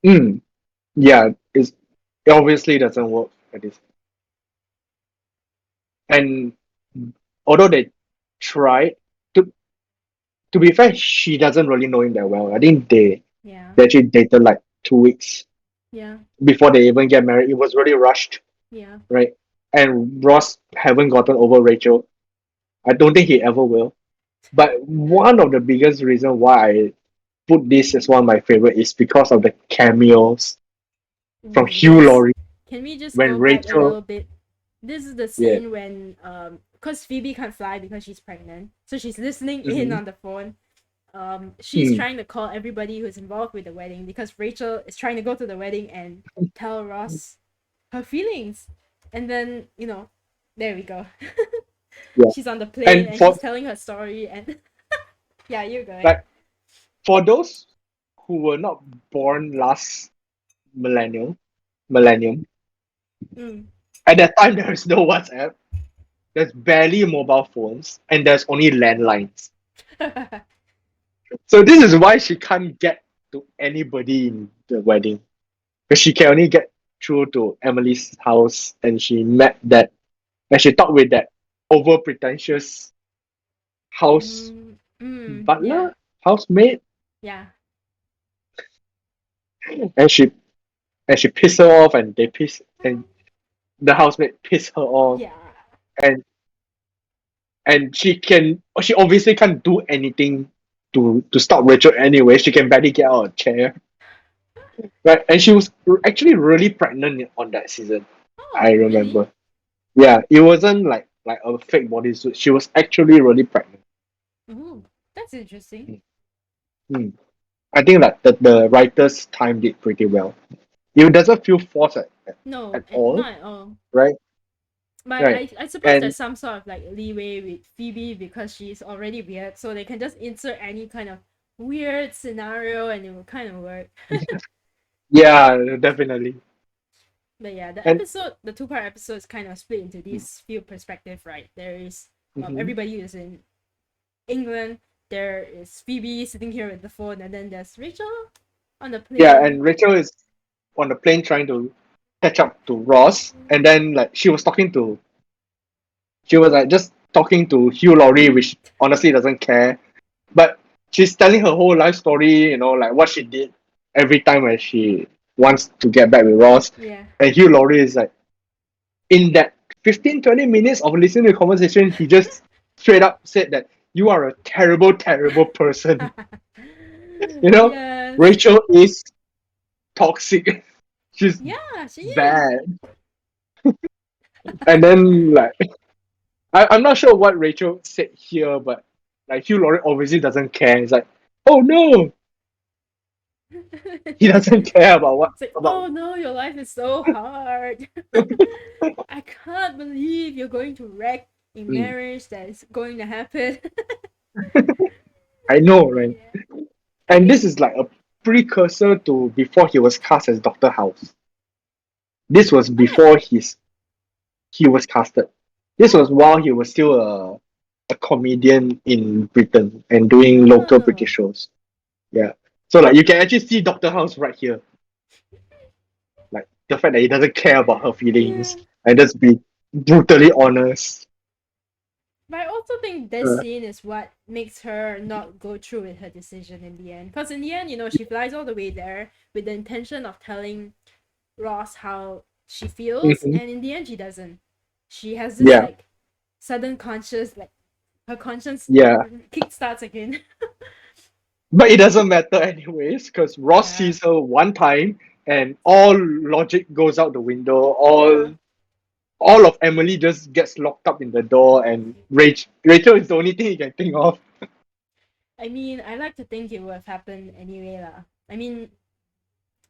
mm, yeah, it obviously doesn't work for this. And although they tried to to be fair, she doesn't really know him that well. I think Yeah. they actually dated like 2 weeks Yeah. before they even get married. It was really rushed, Yeah. right? And Ross haven't gotten over Rachel. I don't think he ever will. But one of the biggest reason why I put this as one of my favorite is because of the cameos from Hugh Yes. Laurie Can we just when go back a Rachel, little bit? This is the yeah, scene when because Phoebe can't fly because she's pregnant, so she's listening in mm-hmm, on the phone. She's mm, trying to call everybody who's involved with the wedding because Rachel is trying to go to the wedding and tell Ross her feelings, and then there we go. yeah, She's on the plane and and for she's telling her story, and yeah, you're going. like for those who were not born last millennium, Mm. at that time there is no WhatsApp, there's barely mobile phones, and there's only landlines. So this is why she can't get to anybody in the wedding. Because she can only get through to Emily's house and she talked with that over pretentious house Yeah, butler, housemaid, yeah, and she pissed her off and the housemaid pissed her off yeah. and she obviously can't do anything to stop Rachel anyway. She can barely get out of a chair. Right, and she was actually really pregnant on that season. I Oh, really? remember. Yeah, it wasn't like a fake bodysuit. She was actually really pregnant. Ooh, that's interesting. Hmm. I think that the writers timed it pretty well. It doesn't feel forced No, at all, not at all. right? But Right. I suppose And there's some sort of like leeway with Phoebe because she's already weird, so they can just insert any kind of weird scenario and it will kind of work. yeah, definitely. But yeah, And the two-part episode is kind of split into these few perspectives, right? There is mhm. everybody is in England. There is Phoebe sitting here with the phone, and then there's Rachel on the Yeah, plane. and Rachel is on the plane trying to catch up to Ross, and then like she was like just talking to Hugh Laurie, which honestly doesn't care. But she's telling her whole life story, like what she did every time when she wants to get back with Ross. Yeah. And Hugh Laurie is like, in that 15, 20 minutes of listening to the conversation, he just straight up said that you are a terrible, terrible person. You know, Yes. Rachel is toxic. She's Yeah, she is. bad. And then, like, I'm not sure what Rachel said here, but like Hugh Laurie obviously doesn't care. He's like, oh no, he doesn't care about what It's like, about. oh no, your life is so hard. I can't believe you're going to wreck a Mm, marriage that is going to happen. I know, But right? yeah, I And this think is like a precursor to before he was cast as Doctor House. This was oh before he was casted. This was oh while he was still a comedian in Britain and doing local oh British shows. Yeah. So like you can actually see Doctor House right here. Like the fact that he doesn't care about her yeah. feelings and just be brutally honest. But I also think this Uh, scene is what makes her not go through with her decision in the end. Because in the end, she flies all the way there with the intention of telling Ross how she feels, mhm. and in the end, she doesn't. She has this Yeah. like sudden conscious, like her conscience Yeah. kick starts again. But it doesn't matter anyways, because Ross Yeah, sees her one time and all logic goes out the window. yeah, all of Emily just gets locked up in the door, and Rachel is the only thing you can think of. I mean, I like to think it would have happened anyway lah. I mean,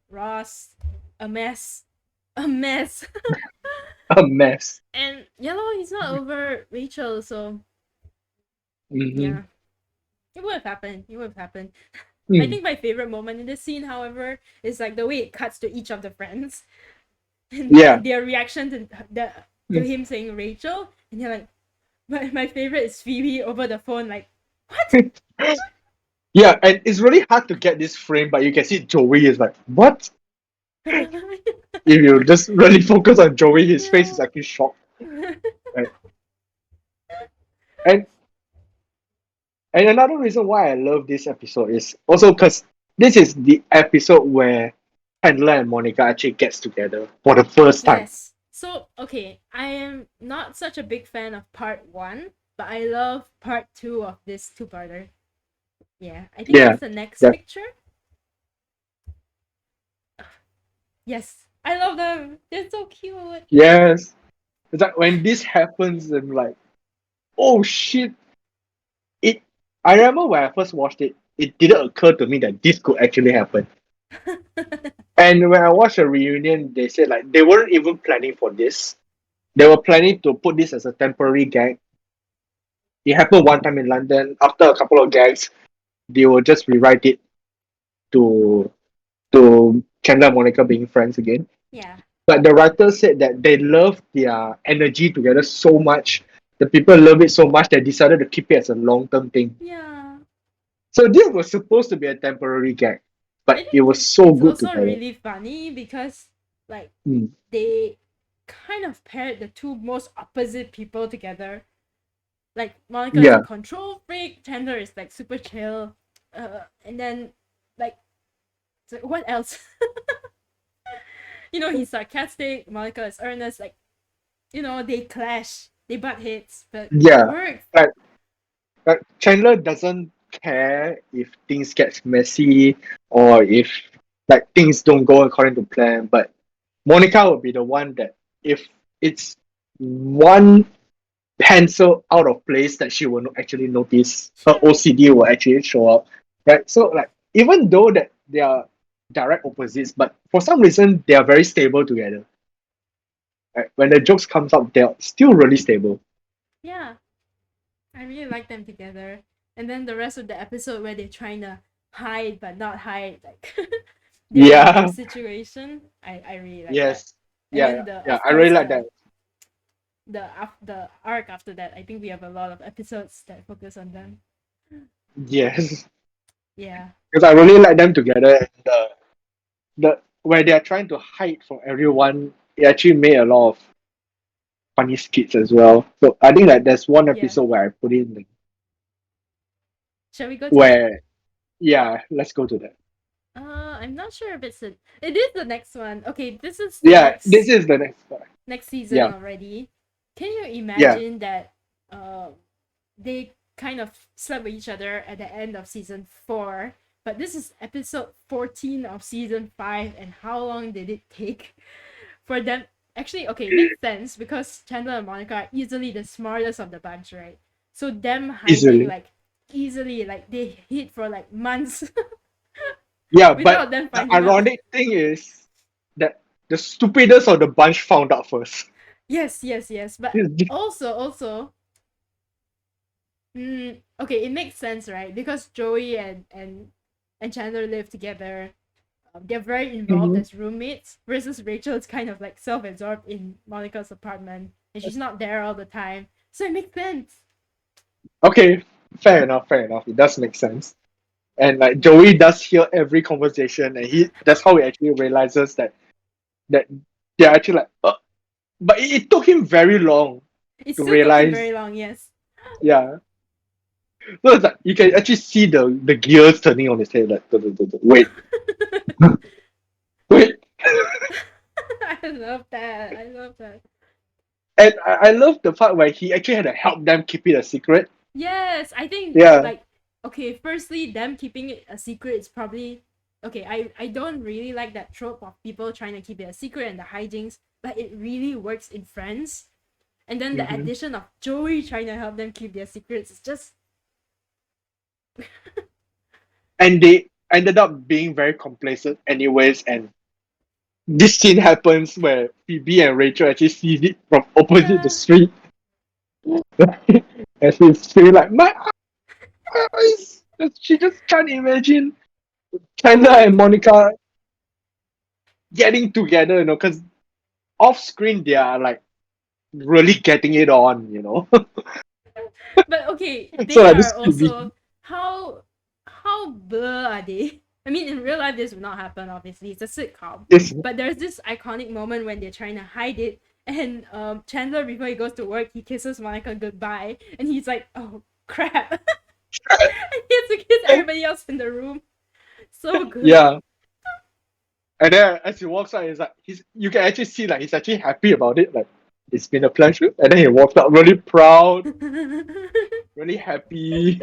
Ross, a mess, a mess, A mess. and yellow. He's not over Rachel, so Mm-hmm. yeah, it would have happened. It would have happened. I Mm. think my favorite moment in this scene, however, is like the way it cuts to each of the friends Yeah. and their reaction to Mm. him saying Rachel, and you're like, my favorite is Phoebe over the phone, like, what? Yeah, and it's really hard to get this frame, but you can see Joey is like, what? If you just really focus on Joey, his face is Yeah. actually shocked. Right? And and another reason why I love this episode is also because this is the episode where Chandler and Monica actually gets together for the first time. Yes. So, okay, I am not such a big fan of part one, but I love part two of this two-parter. Yeah, I think Yeah. that's the next Yeah. picture. Yes, I love them. They're so cute. Yes. It's like when this happens, I'm like, oh shit. It I remember when I first watched it, it didn't occur to me that this could actually happen. And when I watched a reunion, they said like they weren't even planning for this. They were planning to put this as a temporary gag. It happened one time in London. After a couple of gags, they will just rewrite it to Chandler and Monica being friends again. Yeah. But the writers said that they love their energy together so much. The people love it so much they decided to keep it as a long term thing. Yeah. So this was supposed to be a temporary gag, I but it think was so it's good also together. really funny because like Mm. they kind of paired the two most opposite people together. Like Monica is a Yeah, control freak, Chandler is like super chill, and then like so what else? He's sarcastic. Monica is earnest. Like they clash, they butt heads, but it yeah. works. Like, Chandler doesn't care if things get messy or if like things don't go according to plan, but Monica would be the one that if it's one pencil out of place that she will actually notice, her Yeah, OCD will actually show up. Right? So like even though that they are direct opposites, but for some reason they are very stable together. Right? When the jokes comes up, they're still really stable. yeah. I really like them together. And then the rest of the episode where they're trying to hide but not hide, like their Yeah. living situation. I really like that. Yes. And Yeah, then yeah, the yeah. of I really course like that. the arc after that. I think we have a lot of episodes that focus on them. Yes. Yeah. Because I really like them together. And the where they are trying to hide from everyone, it actually made a lot of funny skits as well. So I think that there's one Yeah. episode where I put in Shall we go to that? where yeah, let's go to that. I'm not sure if it is the next one. Okay, this is the Yeah, this next is the next part. next season Yeah, already. Can you yeah, imagine that they kind of slept with each other at the end of season 4, but this is episode 14 of season 5, and how long did it take for them? Actually, okay, it makes sense because Chandler and Monica are easily the smartest of the bunch, right? So them hiding easily. like easily, like they hid for like months Yeah, but without them the finding out. ironic thing is that the stupidest of the bunch found out first. Yes, yes, yes. But also, okay, it makes sense, right? Because Joey and Chandler live together. They're very involved Mhm. as roommates, versus Rachel is kind of like self-absorbed in Monica's apartment, and she's not there all the time. So it makes sense. Okay, fair enough, fair enough. It does make sense. And like Yeah, Joey does hear every conversation, and he that's how he actually realizes that they're actually like, but it took him very long it to still took him realize. very long. Yes. Yeah, so it's like you can actually see the gears turning on his head. Like, wait, wait. I love that. I love that. And I love the part where he actually had to help them keep it a secret. Yes, I think Yeah, like okay, firstly them keeping it a secret is probably okay. I don't really like that trope of people trying to keep it a secret and the hijinks, but it really works in Friends. And then the Mhm. addition of Joey trying to help them keep their secrets is just And they ended up being very complacent anyways, and this scene happens where Phoebe and Rachel actually see it from opposite the yeah. street. And she's feeling like, my eyes! She just can't imagine Oh Chandler my and god. Monica getting together, because off screen they are like really getting it on. But okay, So they like are this Phoebe, also how blur are they? I mean, in real life, this would not happen. Obviously, it's a sitcom. is But there's this iconic moment when they're trying to hide it, and Chandler, before he goes to work, he kisses Monica goodbye, and he's like, "Oh crap!" and he has to kiss everybody else in the room. So good. yeah. And then as he walks out, you can actually see like he's actually happy about it. Like it's been a pleasure. And then he walks out really proud, really happy.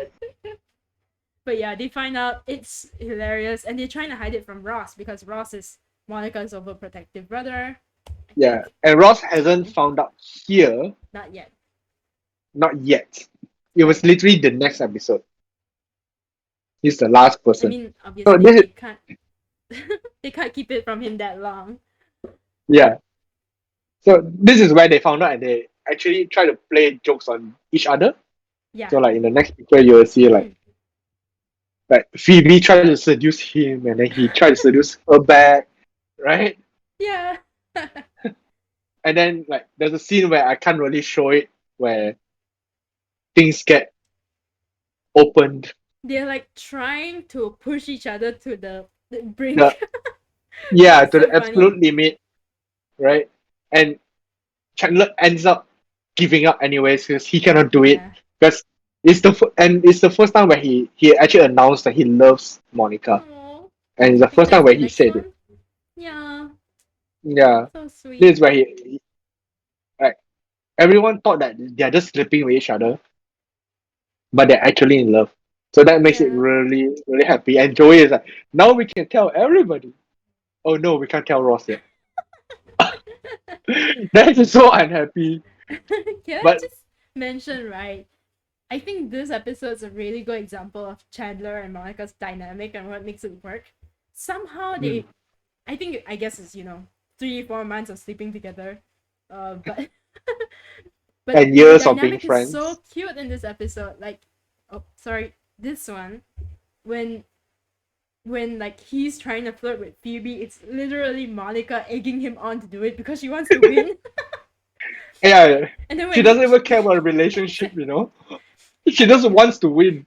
But yeah, they find out it's hilarious, and they're trying to hide it from Ross because Ross is Monica's overprotective brother. I Yeah. think. And Ross hasn't Hopefully. found out here, Not yet. not yet. It was Right. literally the next episode. He's the last I person. mean, So obviously this is they can't they can't keep it from him that long. yeah. So this is where they found out and they actually try to play jokes on each other. Yeah. So like in the next picture you will see like Phoebe tried to seduce him and then he tried to seduce her back, right? Yeah. And then like there's a scene where I can't really show it where things get opened. They're like trying to push each other to the The brink. Yeah, It's to so the funny. absolute limit, right? And Chandler ends up giving up anyways because he cannot do it Yeah. because it's the first time where he actually announced that he loves Monica, Oh. and it's I the think first time that's where the he next said it. one. Yeah. Yeah, So this sweet. is where like everyone thought that they're just sleeping with each other, but they're actually in love. So that makes it Yeah. really really happy. And Joey is like, now we can tell everybody. Oh no, we can't tell Ross yet. That is so unhappy. Can I But just mention, right? I think this episode is a really good example of Chandler and Monica's dynamic and what makes it work. Somehow mm, I guess it's 3 4 months of sleeping together, but but and their years of being dynamic is so friends. cute in this episode. Like, oh sorry, this one when like he's trying to flirt with Phoebe, it's literally Monica egging him on to do it because she wants to win. Yeah, And then she when doesn't even care about a relationship, She just wants to win.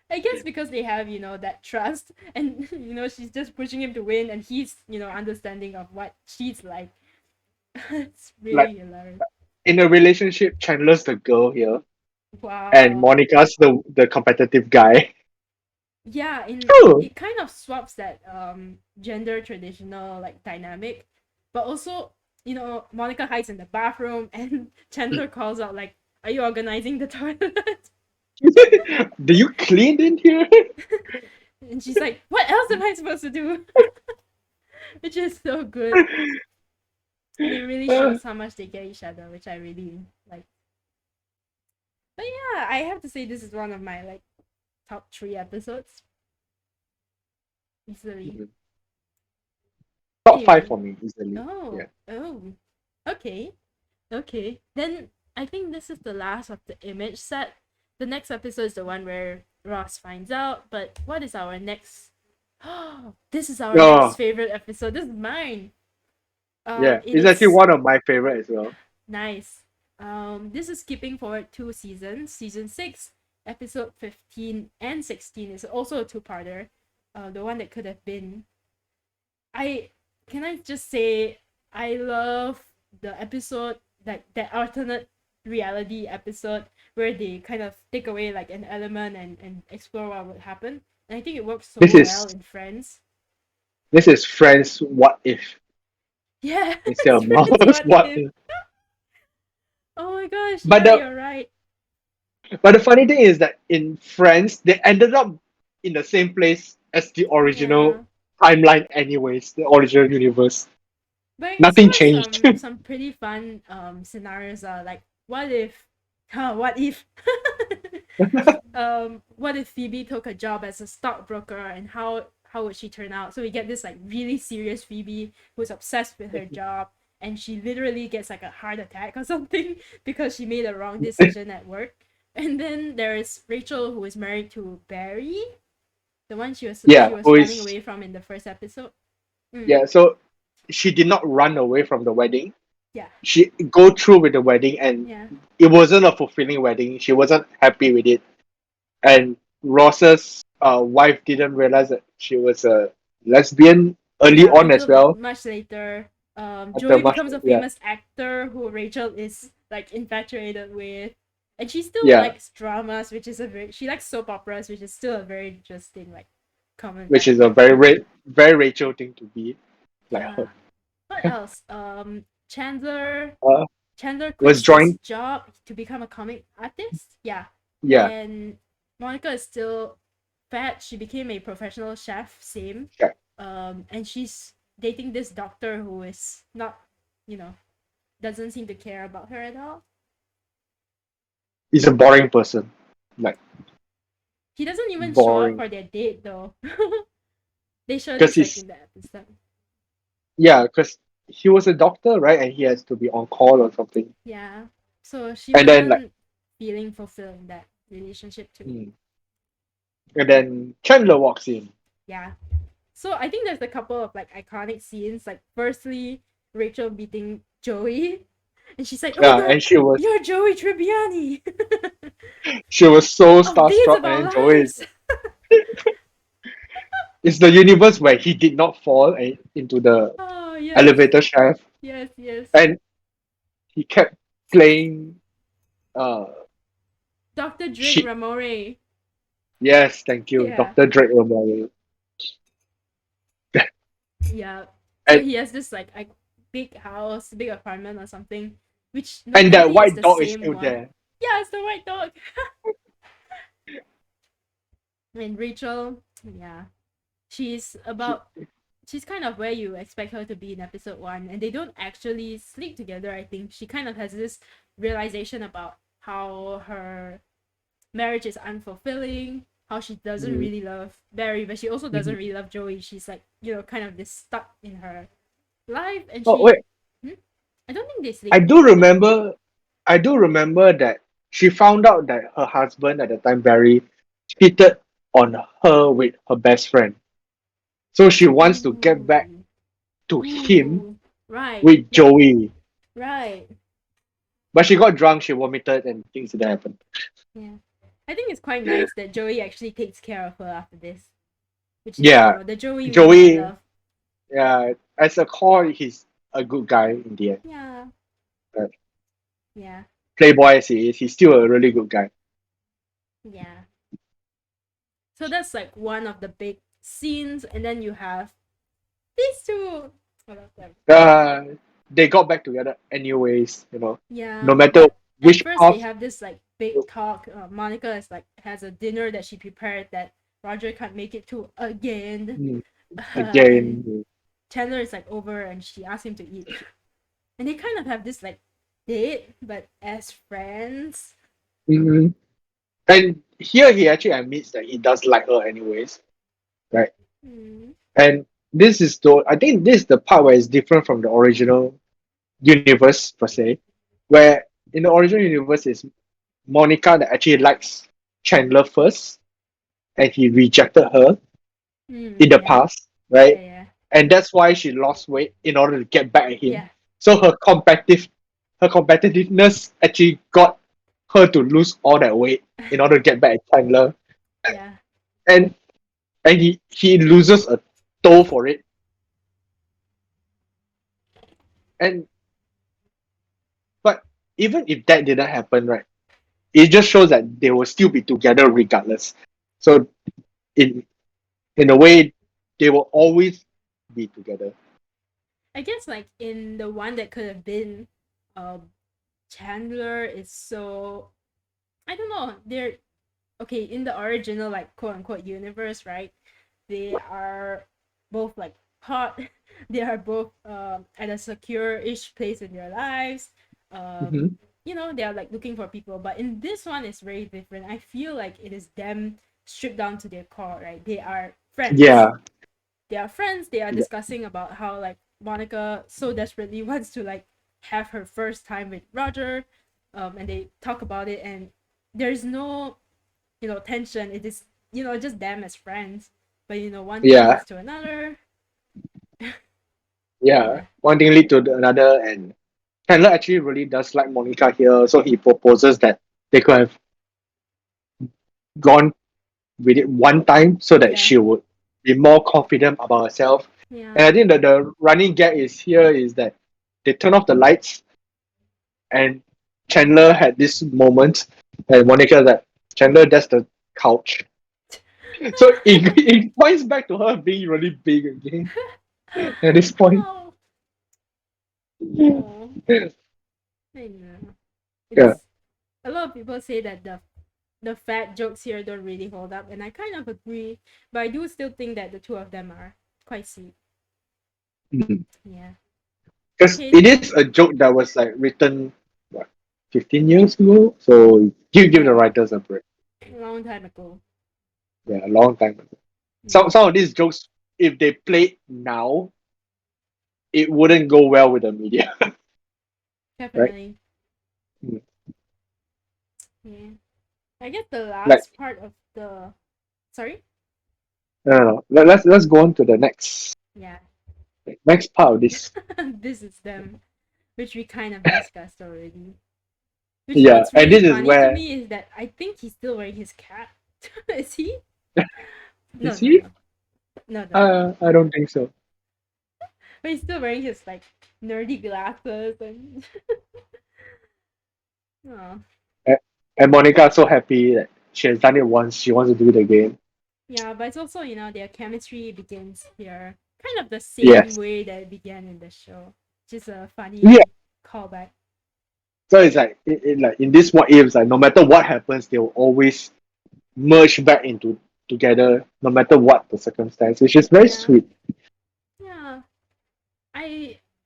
I guess because they have, that trust, and she's just pushing him to win, and he's, understanding of what she's like. It's Like really hilarious. in a relationship, Chandler's the girl here, and Wow. Monica's the competitive guy. Yeah, in True. it kind of swaps that gender traditional like dynamic, but also, Monica hides in the bathroom, and Chandler calls out like, "Are you organizing the toilet?" Do you clean in here? And she's like, "What else am I supposed to do?" Which is so good. And it really shows how much they get each other, which I really like. But yeah, I have to say this is one of my like top 3 episodes easily. Top five Anyway, for me easily. oh, Yeah. oh, okay, okay. Then I think this is the last of the image set. The next episode is the one where Ross finds out. But what is our next? Oh, this is our next Oh, favorite episode. This is mine. yeah. It It's actually is one of my favorite as well. nice. This is skipping forward 2 seasons. Season 6, episode 15 and 16 is also a two-parter. The one that could have been. I can I just say I love the episode, like that alternate reality episode where they kind of take away like an element and explore what would happen. And I think it works so This well is in Friends. this is Friends. What if Yeah, instead it's of Friends. Marvel's What what if? if? Oh my gosh! But Yeah, the you're right. but the funny thing is that in Friends they ended up in the same place as the original Yeah. timeline anyways, the original universe. But it still Nothing has changed. some pretty fun scenarios. Like what if, what if, what if Phoebe took a job as a stockbroker, and how would she turn out? So we get this like really serious Phoebe who's obsessed with her job, and she literally gets like a heart attack or something because she made a wrong decision at work. And then there is Rachel, who is married to Barry, the one she Yeah, was who running is away from in the first episode. yeah, so she did not run away from the wedding. Yeah, She go through with the wedding, and yeah, it wasn't a fulfilling wedding. She wasn't happy with it. And Ross's wife didn't realize that she was a lesbian early yeah. on as Until well. much later, After Joey much, becomes a yeah, famous actor who Rachel is like infatuated with, and she still yeah, likes dramas, which is a very she likes soap operas, which is still a very interesting like common which is a background. very very Rachel thing to be, like her. Yeah. What else? Uh, Chandler was quits his drawing, job to become a comic artist. Yeah. yeah, And Monica is still fat. She became a professional chef, same. yeah. And she's dating this doctor who is not, you know, doesn't seem to care about her at all. He's a boring person, like He doesn't even show up boring, for their date though. They show because this like he's in the episode. yeah, because he was a doctor, right, and he has to be on call or something. Yeah. So she And then like, wasn't feeling fulfilled in that relationship too. mm, and then Chandler walks in. Yeah. So I think there's a couple of like iconic scenes. Like firstly, Rachel beating Joey, and she's like, "Oh my Yeah, god, and you're Joey Tribbiani she was so of Days starstruck, of and Our then Joey Lives." is the universe where he did not fall into the Oh yes, elevator shaft, yes, yes. and he kept playing. Uh, Dr. Drake shit. Ramore. Yes, thank you, Yeah, Doctor Drake Romero. yeah. So and he has this like big house, big apartment or something, which and that notably is white the dog is same still one. there. Yeah, it's the white dog. And Rachel, yeah, she's She, about she's kind of where you expect her to be in episode one, and they don't actually sleep together. I think she kind of has this realization about how her marriage is unfulfilling, how she doesn't mm, really love Barry, but she also doesn't mhm. really love Joey. She's like, kind of this stuck in her life, and Oh she wait, hmm? I don't think they I sleep do together. remember. I do remember that she found out that her husband at the time, Barry, cheated on her with her best friend. So she wants to get back Ooh, to him ooh, right, with yeah, Joey. right, But she got drunk, she vomited, and things didn't happen. yeah. I think it's quite nice that Joey actually takes care of her after this, which is Yeah, the Joey we know and Joey, love. yeah, as a core, he's a good guy in the end. Yeah, Uh, yeah, Playboy as he is, he's still a really good guy. yeah. So that's like one of the big scenes, and then you have these two. I love them. Uh, they got back together anyways, no Yeah, matter but at which first they path. have this like big talk. Monica is like has a dinner that she prepared that Roger can't make it to again, Mm, and again. Chandler is like over, and she asks him to eat, and they kind of have this like date, but as friends. Mhm. And here he actually admits that he does like her anyways, right? Mm. And this is the I think this is the part where it's different from the original universe per se, where in the original universe is Monica that actually likes Chandler first, and he rejected her in the Yeah, past, right? yeah, yeah, And that's why she lost weight in order to get back at him. yeah, So her competitiveness actually got her to lose all that weight in order to get back at Chandler. yeah. And he loses a toe for it. And but even if that didn't happen, right, it just shows that they will still be together regardless. So in in a way, they will always be together. I guess like in the one that could have been, um, Chandler is so I don't know. They're in the original like quote unquote universe, right? They are both like hot. They are both at a secure-ish place in their lives. Hmm. They are like looking for people. But in this one, it's very different. I feel like it is them stripped down to their core, right? They are friends. Yeah, They are yeah, discussing about how like Monica so desperately wants to like have her first time with Roger, and they talk about it, and there's no tension. It is just them as friends, but one thing yeah, leads to another. yeah. Yeah, One thing lead to another, and Chandler actually really does like Monica here, so he proposes that they could have gone with it one time so that yeah, she would be more confident about herself. And yeah. I think that the running gag is here is that they turn off the lights and Chandler had this moment and Monica like Chandler, that's the couch. So it points back to her being really big again at this point. Oh, oh, I know. Yeah. It's a lot of people say that the fat jokes here don't really hold up, and I kind of agree. But I do still think that the two of them are quite sweet. Yeah. Because Okay. it is a joke that was like written what 15 years ago. So give the Yeah. writers a break. A long time ago. Yeah, a long time ago. Yeah. Some of these jokes, if they played now, it wouldn't go well with the media, right? Definitely. Mm. Yeah. I guess the Like last part of the. Sorry. I don't know. Let's go on to the Yeah. next part of this. This is them, which we kind of discussed already. Which Yeah, what's and really this is funny to where me is that I think he's still wearing his cap. Is he? No, is no, he? no, no, no, no. I don't think so. But he's still wearing his like nerdy glasses and. Oh, A- And Monica's so happy that she has done it once. She wants to do it again. yeah, but it's also their chemistry begins here, kind of the same Yes. way that it began in the show. Just a Yeah. funny callback. So it's like like in this what ifs, like no matter what happens, they will always merge back into together, no matter what the circumstance, which is very Yeah, sweet. yeah.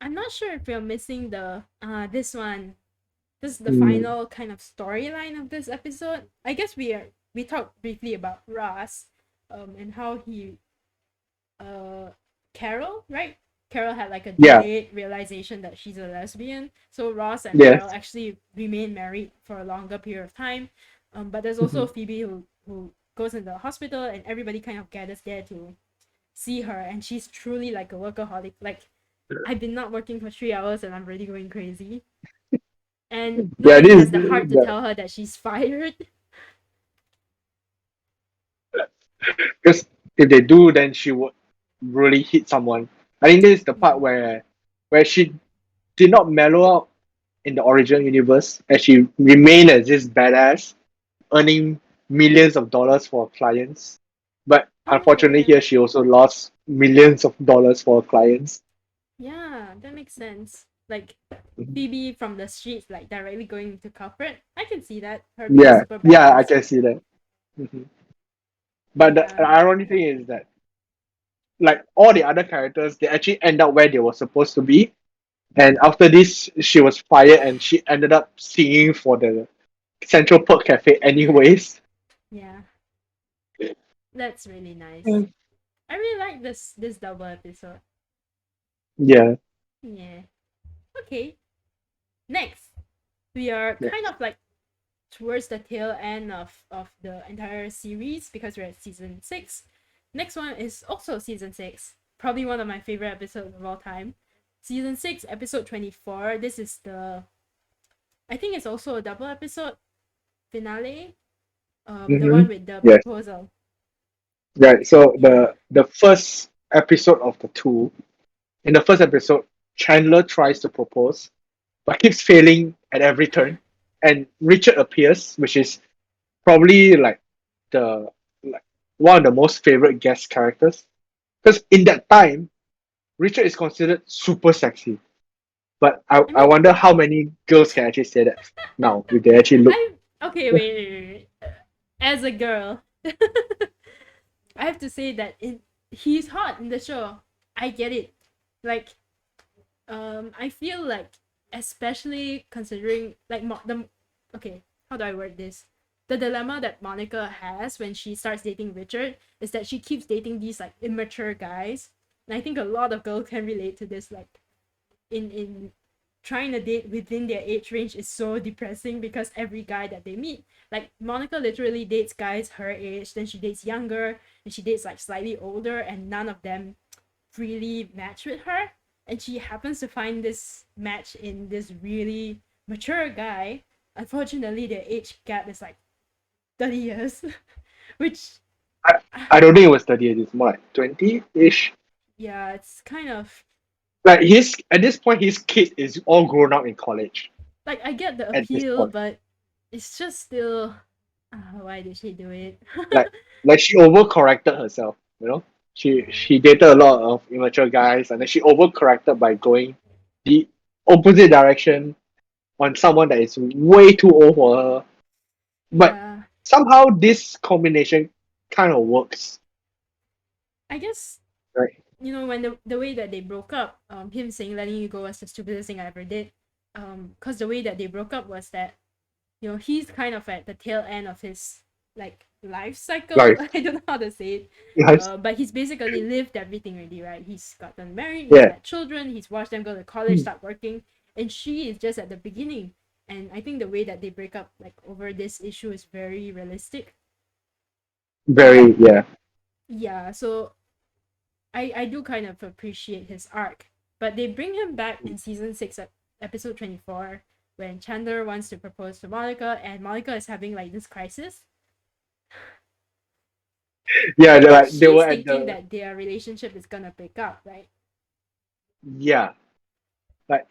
I'm not sure if we're missing the this one. This is the Mm. final kind of storyline of this episode. I guess we talked briefly about Ross, and how he uh Carol, right? Carol had like a Yeah. delayed realization that she's a lesbian. So Ross and Carol Yes. actually remain married for a longer period of time. But there's also Mhm. Phoebe who goes in the hospital, and everybody kind of gathers there to see her, and she's truly like a workaholic. Like, I've been not working for 3 hours and I'm really going crazy. And Yeah, nobody this is has the heart to tell her that she's fired. because if they do, then she would really hit someone. I think this is the Yeah. part where she did not mellow out in the original universe, and she remained as this badass, earning millions of dollars for clients. But Oh unfortunately, yeah. here she also lost millions of dollars for clients. Yeah, that makes sense. Like Mhm. Phoebe from the streets, like directly going to corporate. I can see that. Her being Yeah, super yeah, I badass. can see that. Mhm. But the Yeah. ironic thing is that, like all the other characters, they actually end up where they were supposed to be. And after this, she was fired, and she ended up singing for the Central Perk Cafe, anyways. Yeah. That's really nice. Mm. I really like this double episode. Yeah. Yeah. Okay. Next, we are kind Next. of like towards the tail end of the entire series because we're at season 6. Next one is also season 6. Probably one of my favorite episodes of all time. Season 6, episode 24. This is I think it's also a double episode finale. The Mm-hmm. one with the Yes. proposal. Right. So Yeah. the first episode of the two, in the first episode, Chandler tries to propose, but keeps failing at every turn. And Richard appears, which is probably the like one of the most favorite guest characters. Because in that time, Richard is considered super sexy. But I I mean, wonder how many girls can actually say that now if they actually look. I'm okay. Wait. As a girl, I have to say that he's hot in the show. I get it. Like, I feel like, especially considering like okay, how do I word this? The dilemma that Monica has when she starts dating Richard is that she keeps dating these like immature guys, and I think a lot of girls can relate to this. Like, in trying to date within their age range is so depressing because every guy that they meet, like Monica literally dates guys her age, then she dates younger, and she dates like slightly older, and none of them really match with her. And she happens to find this match in this really mature guy. Unfortunately, their age gap is like 30 years, which, I, I don't think it was 30, it's more like 20-ish. yeah, it's kind of Like his at this point, his kid is all grown up in college. like, I get the At this appeal, point, but it's just still, why did she do it? like she overcorrected herself. You know, she dated a lot of immature guys, and then she overcorrected by going the opposite direction on someone that is way too old for her. But Yeah, somehow this combination kind of works, I guess, right? when the way that they broke up, him saying letting you go was the stupidest thing I ever did. Because the way that they broke up was that, he's kind of at the tail end of his like life cycle. Like, I don't know how to say it. yes, But he's basically lived everything already, right? He's gotten married, he's yeah, had children, he's watched them go to college, start working, and she is just at the beginning. And I think the way that they break up, like over this issue, is very realistic. very, yeah, Yeah, so I do kind of appreciate his arc. But they bring him back in season 6 at episode 24 when Chandler wants to propose to Monica and Monica is having like this crisis. yeah. I They're think like they she's were at thinking the that their relationship is gonna break up, right? yeah, like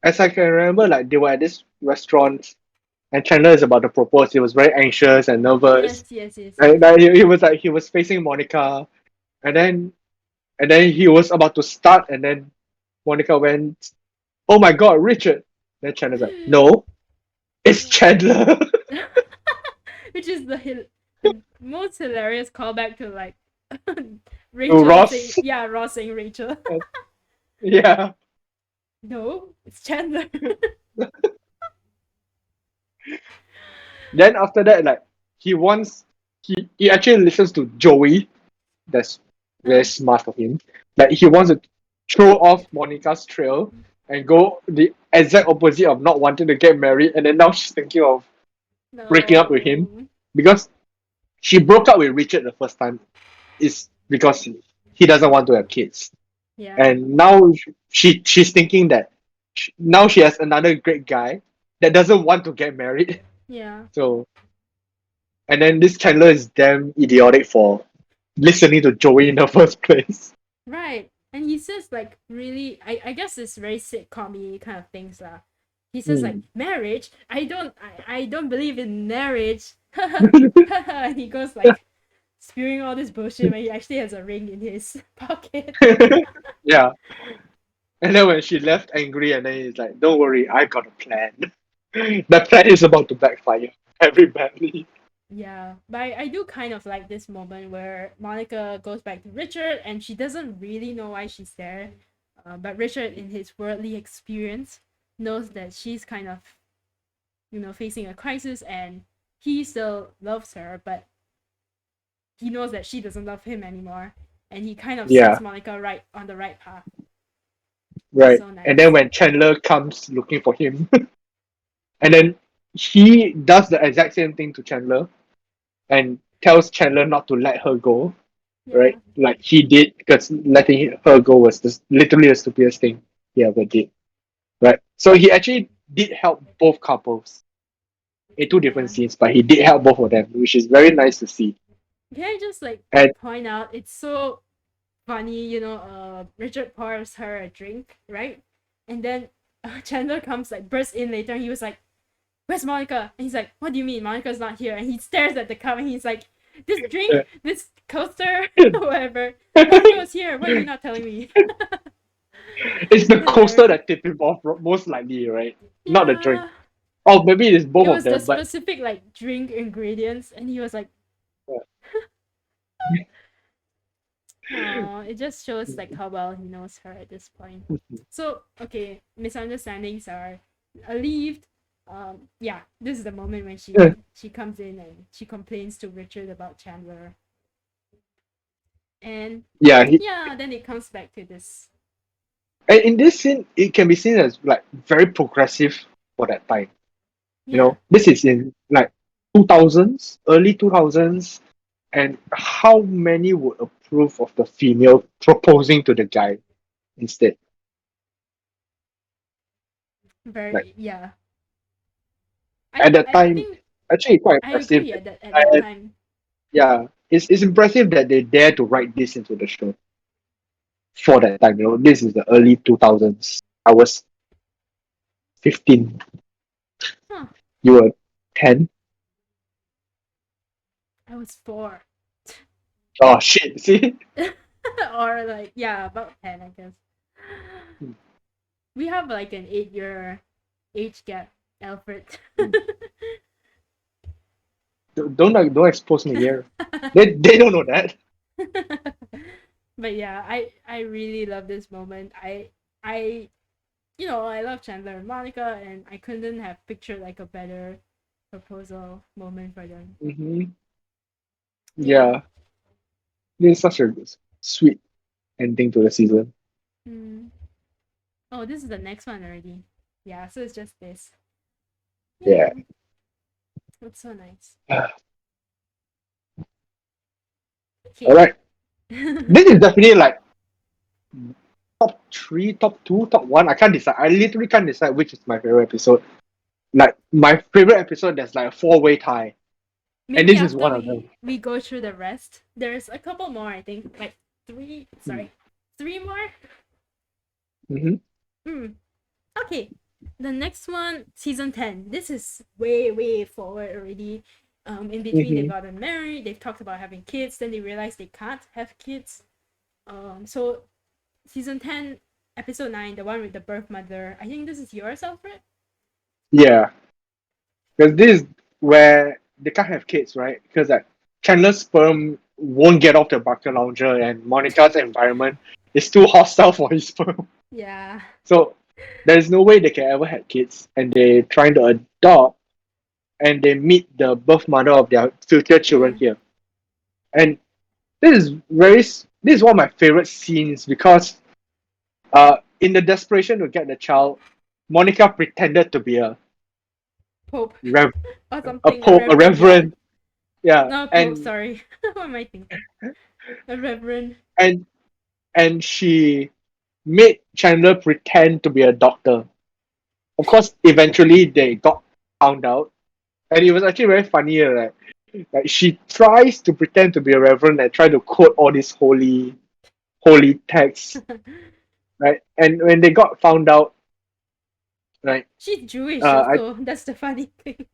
as I can remember, like they were at this restaurant, and Chandler is about to propose. He was very anxious and nervous, Yes, yes, yes, and yes. like, he was like he was facing Monica, and then he was about to start, and then Monica went, "Oh my God, Richard!" Then Chandler's like, "No, it's Chandler." Which is the most hilarious callback to like To Rachel saying, Ross, yeah, Ross saying Rachel. yeah. No, it's Chandler. Then after that, like he wants, he actually listens to Joey. That's very uh, smart of him. Like he wants to throw off Monica's trail and go the exact opposite of not wanting to get married, and then now she's thinking of breaking up with him no. because she broke up with Richard the first time is because he doesn't want to have kids, Yeah, and now she's thinking that now she has another great guy that doesn't want to get married. yeah. So, and then this Chandler is damn idiotic for listening to Joey in the first place. Right. And he says like really, I guess it's very sitcom kind of things lah. He says like Hmm. marriage. I don't believe in marriage. And he goes like spewing all this bullshit when he actually has a ring in his pocket. Yeah. And then when she left angry, and then he's like, "Don't worry, I got a plan." The plan is about to backfire very badly. Yeah, but I do kind of like this moment where Monica goes back to Richard and she doesn't really know why she's there. But Richard, in his worldly experience, knows that she's kind of, facing a crisis and he still loves her, but he knows that she doesn't love him anymore. And he kind of Yeah, sets Monica right on the right path, which is right. so And then nice. when Chandler comes looking for him, and then he does the exact same thing to Chandler and tells Chandler not to let her go, Yeah, right? Like he did, because letting her go was just literally the stupidest thing he ever did, right? So he actually did help both couples in two different yeah. scenes, but he did help both of them, which is very nice to see. Can I just like And point out it's so funny, Richard pours her a drink, right? And then Chandler comes like bursts in later and he was like, "Where's Monica?" And he's like, "What do you mean? Monica's not here." And he stares at the cup and he's like, "This drink, this coaster, whatever. Monica was here. What are you not telling me?" it's the coaster Hilarious. that tipped him off most likely, right? Not the drink. Yeah. Oh, maybe it's both It of was the them, but specific like drink ingredients and he was like, Oh, it just shows like how well he knows her at this point. So okay, misunderstandings are alleviated. Yeah, this is the moment when she comes in and she complains to Richard about Chandler, and Yeah, yeah, then it comes back to this. and in this scene, it can be seen as like very progressive for that time. You Yeah, know, this is in like 2000s, early 2000s, and how many would approve of the female proposing to the guy instead? Like very yeah. at that I time, think actually quite I impressive. agree at that And time. yeah, it's impressive that they dare to write this into the show for that time. You know, this is the early 2000s. I was 15. Huh? You were 10. I was 4. Oh shit! See. Or like yeah, about 10 I guess. We have like an 8-year age gap, Alfred. Don't expose me here. They don't know that. But yeah, I really love this moment. I I love Chandler and Monica, and I couldn't have pictured like a better proposal moment for them. Hmm. Yeah. Yeah, this is such a sweet ending to the season. Mm. Oh, this is the next one already. Yeah, so it's just this. Yeah. Yeah, it's so nice. All Okay. right. This is definitely like top three, top two, top one. I can't decide. I literally can't decide which is my favorite episode. Like my favorite episode, there's like a four-way tie, and Maybe this is after one of them. we go through the rest, there's a couple more. I think like three. Sorry, 3 more. Mm-hmm. Hmm. Okay. The next one, season 10. This is way, way forward already. In between, they've Mm-hmm. gotten married. They've talked about having kids. Then they realize they can't have kids. So season 10, episode 9, the one with the birth mother. I think this is yours, Alfred. Yeah, because this is where they can't have kids, right? Because like Chandler's sperm won't get off the bucket lounger, and Monica's environment is too hostile for his sperm. Yeah. So there's no way they can ever have kids, and they trying to adopt, and they meet the birth mother of their future children Yeah. here. And this is one of my favorite scenes because in the desperation to get the child, Monica pretended to be Pope rev- or a something. A pope, a reverend. Yeah. reverend, yeah, No, Pope. Sorry. What am I thinking? A reverend. and and she made Chandler pretend to be a doctor. Of course, eventually they got found out, and it was actually very funny. Like she tries to pretend to be a reverend and try to quote all these holy texts, right? And when they got found out, right? She's Jewish I also. That's the funny thing.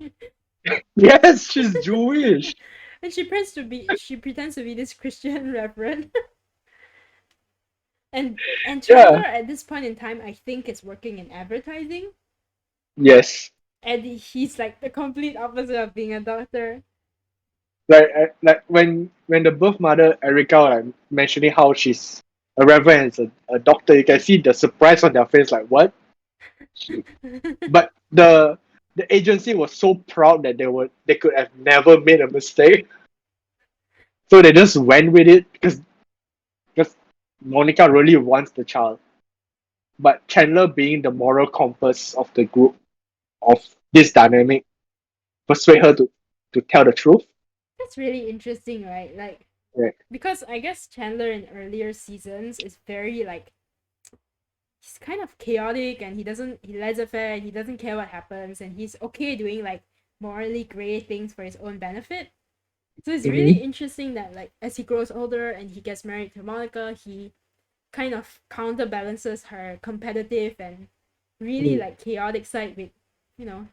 yes, she's Jewish. And she pretends to be this Christian reverend. And Chandler Yeah. at this point in time I think is working in advertising. Yes. And he's like the complete opposite of being a doctor. Like when the birth mother Erica like mentioning how she's a reverend and a doctor, you can see the surprise on their face. Like what? But the agency was so proud that they could have never made a mistake, so they just went with it because Monica really wants the child, but Chandler, being the moral compass of the group of this dynamic, persuade her to tell the truth. That's really interesting, right? Like Right. because I guess Chandler in earlier seasons is very like he's kind of chaotic and he laissez-faire, he doesn't care what happens and he's okay doing like morally gray things for his own benefit. So it's really Mm-hmm. interesting that like as he grows older and he gets married to Monica, he kind of counterbalances her competitive and really like chaotic side with,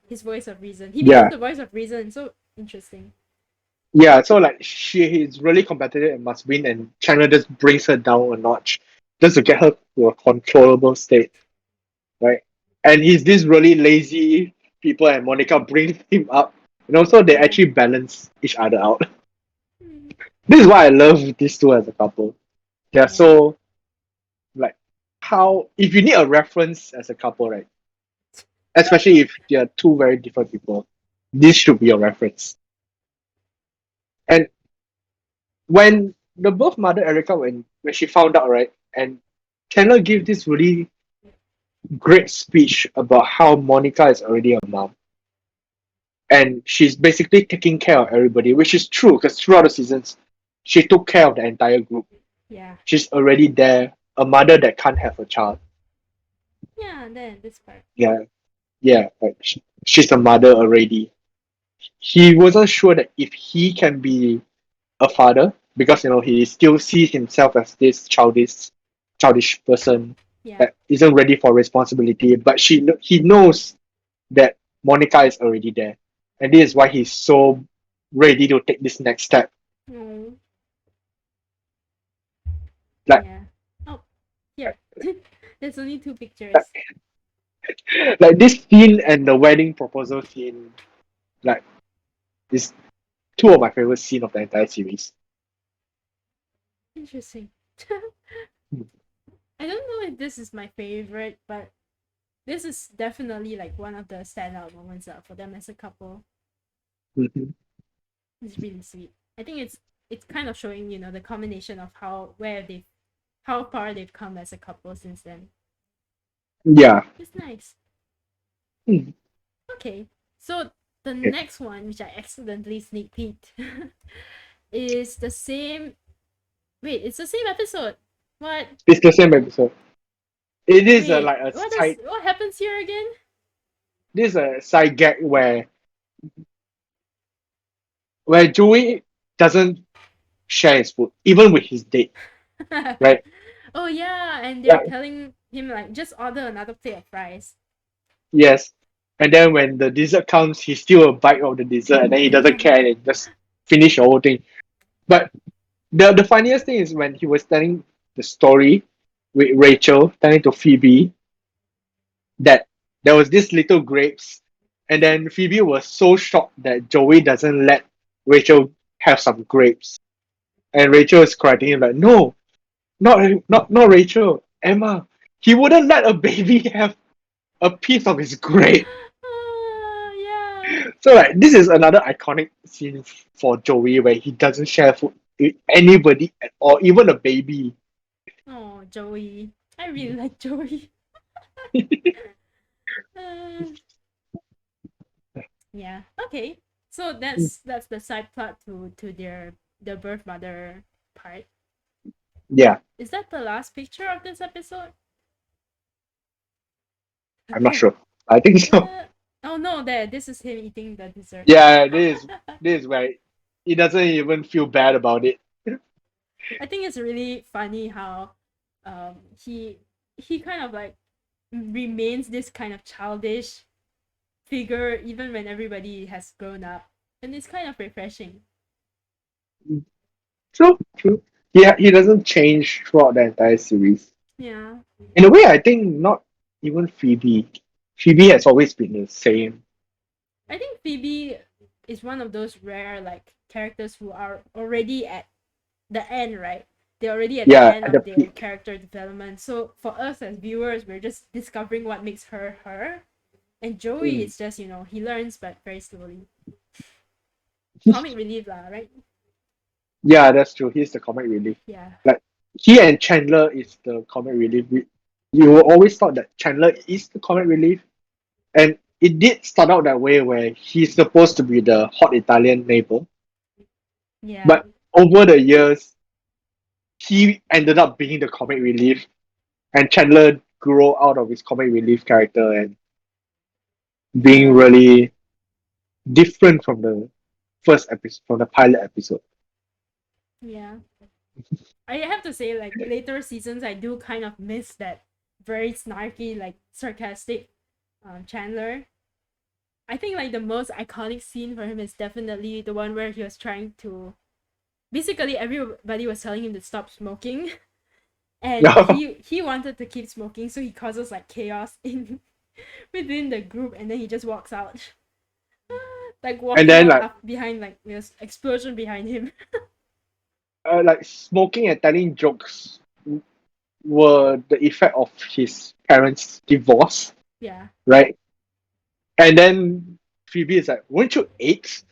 his voice of reason. He becomes Yeah, the voice of reason. So interesting. yeah. So like she is really competitive and must win, and China just brings her down a notch just to get her to a controllable state, right? And he's this really lazy people, and Monica brings him up, and also they Yeah. actually balance each other out. Hmm. This is why I love these two as a couple. They're Yeah. so like how if you need a reference as a couple, right? Especially if they're two very different people, this should be your reference. And when the birth mother Erica, when she found out, right, and Chandler gave this really great speech about how Monica is already a mom. And she's basically taking care of everybody, which is true because throughout the seasons, she took care of the entire group. Yeah. She's already there, a mother that can't have a child. Yeah, and then this part. Yeah, yeah, like she's a mother already. He wasn't sure that if he can be a father because he still sees himself as this childish person Yeah. that isn't ready for responsibility. But he knows that Monica is already there, and this is why he's so ready to take this next step. Oh, Like, yeah. Oh, here. There's only two like, pictures. like this scene and the wedding proposal scene, like, is two of my favorite scene of the entire series. Interesting. I don't know if this is my favorite, but this is definitely like one of the standout moments for them as a couple. Mhm. It's really sweet. I think it's kind of showing the combination of how far they've come as a couple since then. Yeah. It's nice. Mm. Okay, so the Okay. next one, which I accidentally sneak peeked, is the same. Wait, it's the same episode. What? It's the same episode. It is a, Wait, like a what does side. what happens here again? This is a side gag where Joey doesn't share his food even with his date, right? Oh yeah, and they're Like, telling him like just order another plate of fries. yes. And then when the dessert comes, he steal a bite of the dessert and then he doesn't care and just finish the whole thing. But the funniest thing is when he was telling the story with Rachel, telling to Phoebe that there was this little grapes, and then Phoebe was so shocked that Joey doesn't let Rachel have some grapes. And Rachel is correcting him like, no, not Rachel, Emma. He wouldn't let a baby have a piece of his grape. Yeah. So like this is another iconic scene for Joey where he doesn't share food with anybody at all, even a baby. Oh, Joey. I really like Joey. Uh, yeah. Okay. So that's the side plot to their birth mother part. Yeah, Is that the last picture of this episode? I'm not sure. I think so. Uh, oh no, there. This is him eating the dessert. Yeah, this is where he doesn't even feel bad about it. I think it's really funny how um he kind of like remains this kind of childish figure even when everybody has grown up, and it's kind of refreshing. True, true. Yeah, he doesn't change throughout the entire series. Yeah. In a way, I think not even Phoebe. Phoebe has always been the same. I think Phoebe is one of those rare like characters who are already at the end, right? They're already at the Yeah, end at the of their peak. character development. So for us as viewers, we're just discovering what makes her her. And Joey Mm. is just, he learns but very slowly. Comic relief lah, right? Yeah, that's true. He's the comic relief. Yeah. Like he and Chandler is the comic relief. You always thought that Chandler is the comic relief, and it did start out that way where he's supposed to be the hot Italian neighbor, Yeah. but over the years, he ended up being the comic relief, and Chandler grew out of his comic relief character and being Yeah. really different from the first episode, from the pilot episode. Yeah. I have to say, like, later seasons, I do kind of miss that very snarky, like, sarcastic Chandler. I think, like, the most iconic scene for him is definitely the one where he was trying to. Basically, everybody was telling him to stop smoking, and he wanted to keep smoking, so he causes, like, chaos in within the group, and then he just walks out. Like, And walking then out like behind, like, there's explosion behind him. like smoking and telling jokes were the effect of his parents' divorce, Yeah. right? And then Phoebe is like, "Weren't you eight?"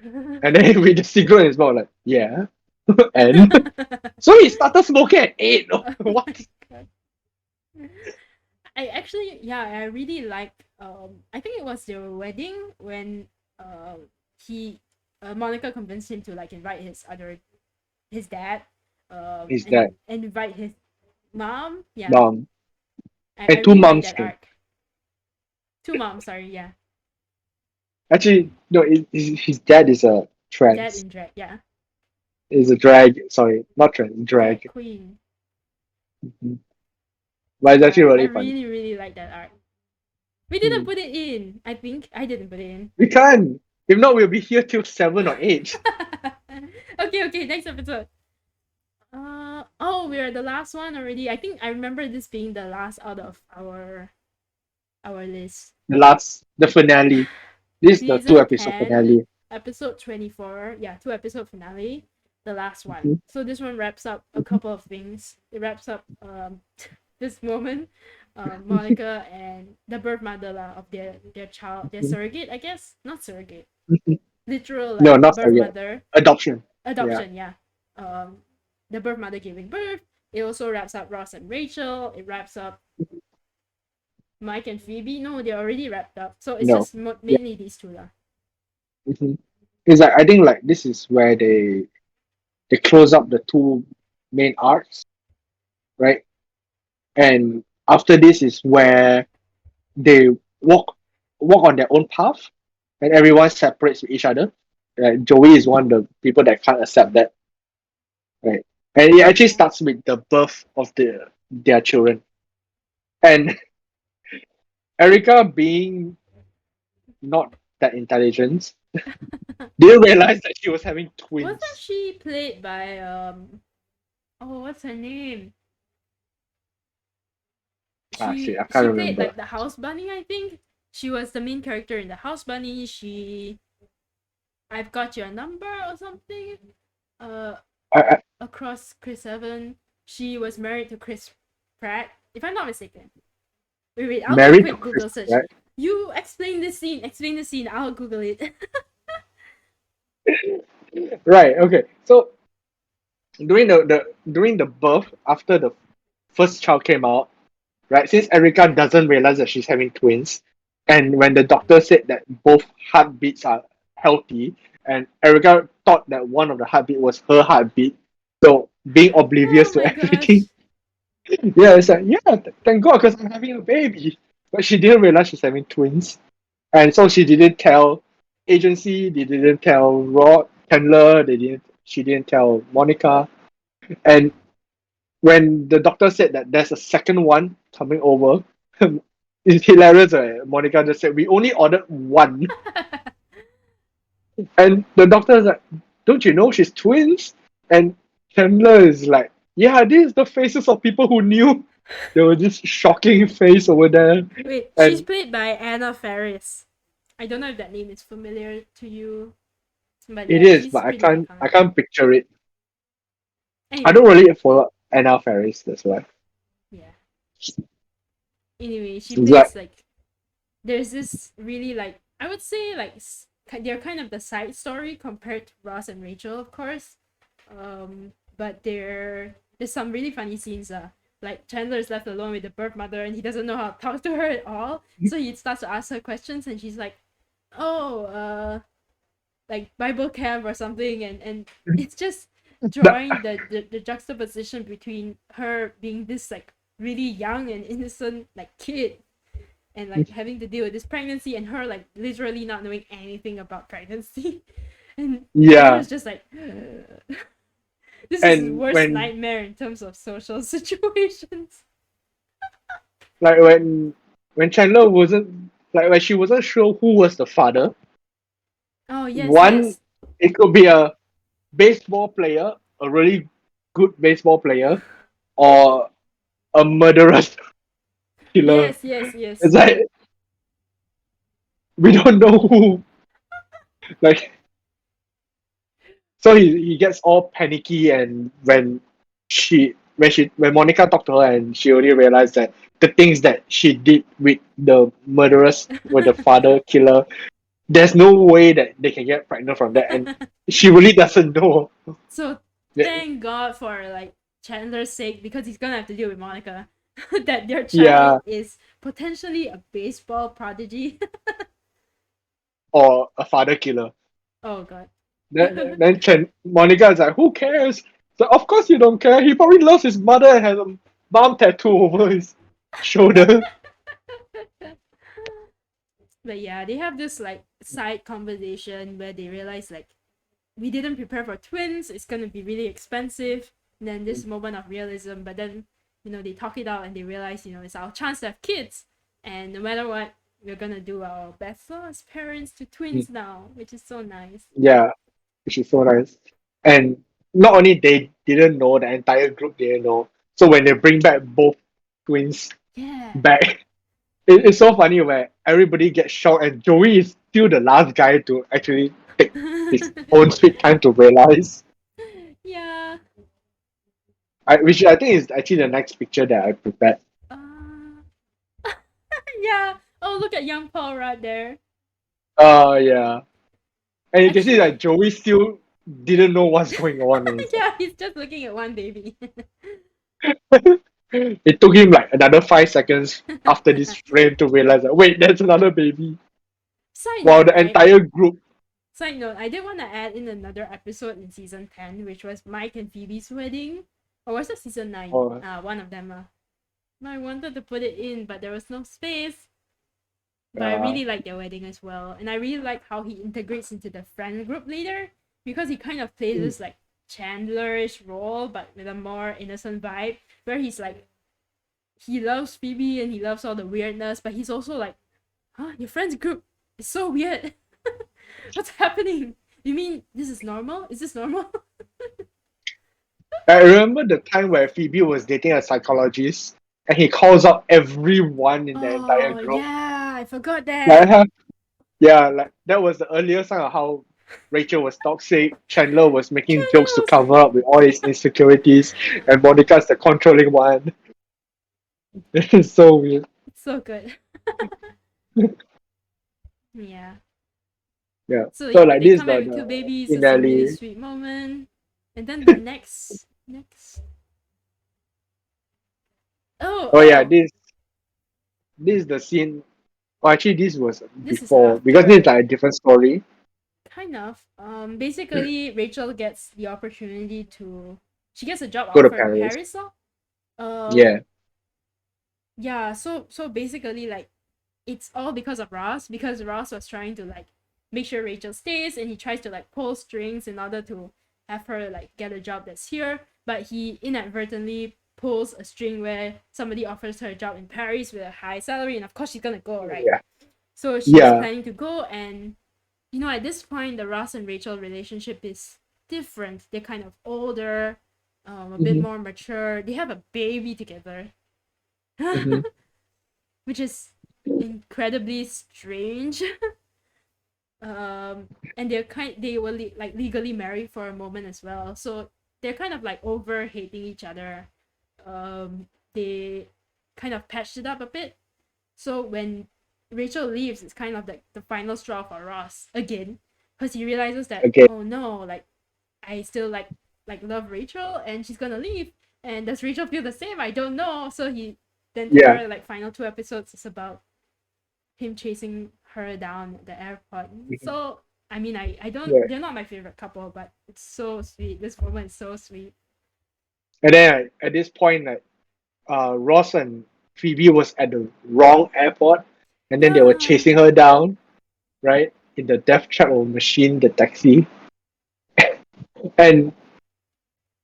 And then with the cigarette in his mouth, like, "Yeah." And so he started smoking at 8. Oh What? my god. I actually, yeah, I really like. I think it was their wedding when he Monica convinced him to like invite his dad, Is that and invite his mom. Yeah, mom? I And two really like moms that came. arc. Two moms, sorry, yeah, Actually, no, his dad is a dad trans. in drag, yeah, Is a drag. Sorry, not trans, drag drag. queen. Mhm. But it's actually I really funny. really really like that arc. We didn't Hmm. put it in. I think I didn't put it in. We can't. If not, we'll be here till 7 or 8. Okay, next episode. Oh, we're the last one already. I think I remember this being the last out of our list. The finale. This is the two Season episode 10, finale. episode 24. Yeah, two episode finale. The last one. Mhm. So this one wraps up a couple of things. It wraps up this moment. Monica and the birth mother of their child, their Mhm. surrogate, I guess. Not surrogate. Mhm. Literal No, like not birth sorry yet. mother. Adoption. Yeah. Adoption, yeah. The birth mother giving birth. It also wraps up Ross and Rachel. It wraps up Mike and Phoebe. No, they're already wrapped up. So it's No. just Yeah. mainly these two lah. Mhm. It's like I think like this is where they close up the two main arcs, right? And after this is where they walk walk on their own path, and everyone separates with each other. Joey is one of the people that can't accept that, right? And it actually Yeah. starts with the birth of their children, and Erica being not that intelligent didn't realize that she was having Wasn't twins. she played by oh, what's her name? Ah, shit, I can't She played remember. like the house bunny, I think. She was the main character in the house bunny. I've got your number or something. Uh I Across Chris Evans. She was married to Chris Pratt, if I'm not mistaken. Wait, I'll do a married to quick Chris, Google search. right? You explain this scene. Explain the scene. I'll Google it. Right. Okay. So during the birth after the first child came out, right? Since Erica doesn't realize that she's having twins, and when the doctor said that both heartbeats are healthy, and Erica thought that one of the heartbeat was her heartbeat, so being oblivious Oh to my everything, gosh. yeah, it's like yeah, thank God, because I'm having a baby. But she didn't realize she's having twins, and so she didn't tell agency. They didn't tell Rod Chandler. They didn't. She didn't tell Monica. And when the doctor said that there's a second one coming over, it's hilarious. Right? Monica just said we only ordered one, and the doctor is like, "Don't you know she's twins?" And Chandler is like, "Yeah, these are the faces of people who knew." There was this shocking face over there, Wait, she's and played by Anna Faris. I don't know if that name is familiar to you, but it yeah, is, she's but pretty I iconic. can't picture it. I don't Anyway, really follow Anna Faris. That's why. yeah. Anyway, she It's like plays like there's this really like I would say like they're kind of the side story compared to Ross and Rachel, of course. But there's some really funny scenes. Like Chandler is left alone with the birth mother, and he doesn't know how to talk to her at all. So he starts to ask her questions, and she's like, "Oh, like Bible camp or something," and it's just drawing the juxtaposition between her being this like really young and innocent like kid and like having to deal with this pregnancy and her like literally not knowing anything about pregnancy and Chandler yeah, is just like this is his and worst nightmare in terms of social situations. like when Chandler wasn't like when she wasn't sure who was the father. Oh yes, One, yes, it could be a baseball player, a really good baseball player, or a murderous killer. yes, yes, yes. It's like we don't know who. Like so he gets all panicky and when she when Monica talked to her and she only realized that the things that she did with the murderers, with the father killer, there's no way that they can get pregnant from that, and she really doesn't know. So thank God for like Chandler's sake, because he's gonna have to deal with Monica, that their child Yeah, is potentially a baseball prodigy. or a father killer. Oh God. Monica is like, who cares? So of course you don't care. He probably loves his mother and has a mom tattoo over his shoulder. But yeah, they have this like side conversation where they realize like we didn't prepare for twins. It's gonna be really expensive. And then this moment of realism, but then they talk it out and they realize it's our chance to have kids, and no matter what, we're gonna do our best as parents to twins now, which is so nice. Yeah, which is so nice. And not only they didn't know, the entire group didn't know. So when they bring back both twins Yeah. back, it's so funny where everybody gets shocked and Joey is still the last guy to actually take his own sweet time to realize. Yeah. Which I think is actually the next picture that I prepared. Uh, yeah. Oh, look at young Paul right there. Yeah. And you can see that Actually, Joey still didn't know what's going on. And it's yeah, he's just looking at one baby. like, it took him like another 5 seconds after this frame to realize that, wait, there's another baby. Side While note, the right? entire group. Side note, I did want to add in another episode in season 10, which was Mike and Phoebe's wedding. Or was it season 9? Oh, One of them. I wanted to put it in, but there was no space. But I uh, really like their wedding as well. And I really like how he integrates into the friend group later, because he kind of plays this like Chandlerish role, but with a more innocent vibe, where he's like, he loves Phoebe and he loves all the weirdness, but he's also like, huh, your friends group is so weird. What's happening? You mean this is normal? Is this normal? I remember the time where Phoebe was dating a psychologist and he calls out everyone in the entire Oh, group. yeah, I forgot Like, that. yeah, like that was the earlier sign of how Rachel was toxic. Chandler was making jokes to Channels. cover up with all his insecurities, and Monica's the controlling one. It's so weird. It's so good. Yeah. Yeah. So So yeah, like they this is come the, back with two the babies. It's a really finale. sweet moment. And then the next. Oh, Oh yeah, oh, this is the scene. Oh, actually, this was this is before because this is after. like a different story. Kind of. Basically, Rachel gets the opportunity to. She gets a job Go to offer in Paris. Paris, though. Yeah. Yeah. So basically, like, it's all because of Ross, because Ross was trying to like make sure Rachel stays, and he tries to like pull strings in order to have her like get a job that's here, but he inadvertently pulls a string where somebody offers her a job in Paris with a high salary, and of course she's gonna go, right? Yeah. So she's Yeah. planning to go, and at this point the Ross and Rachel relationship is different. They're kind of older, a bit Hmm. more mature. They have a baby together. Hmm. Which is incredibly strange. And they were like legally married for a moment as well, so they're kind of like over hating each other. They kind of patched it up a bit. So when Rachel leaves, it's kind of like the final straw for Ross again, because he realizes that, Okay. oh no, like I still like love Rachel and she's gonna leave. And does Rachel feel the same? I don't know. So he then the Yeah. entire like final 2 episodes is about him chasing her down at the airport. Mhm. So I mean, I don't. Yeah. They're not my favorite couple, but it's so sweet. This moment is so sweet. And then at this point, like Ross and Phoebe was at the wrong airport, and then they were Yeah. chasing her down, right, in the death trap of machine, the taxi, and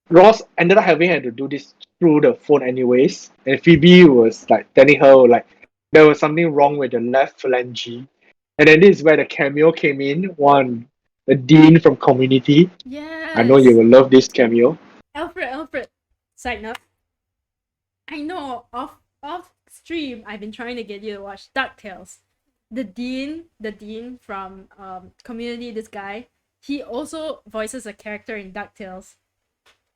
Ross ended up having had to do this through the phone anyways, and Phoebe was like telling her like there was something wrong with the left phalange, and then this is where the cameo came in. One, the dean from Community. I know you Yes. will love this cameo. Alfred. Side note. I know off stream. I've been trying to get you to watch DuckTales. The dean from Community. This guy. He also voices a character in DuckTales.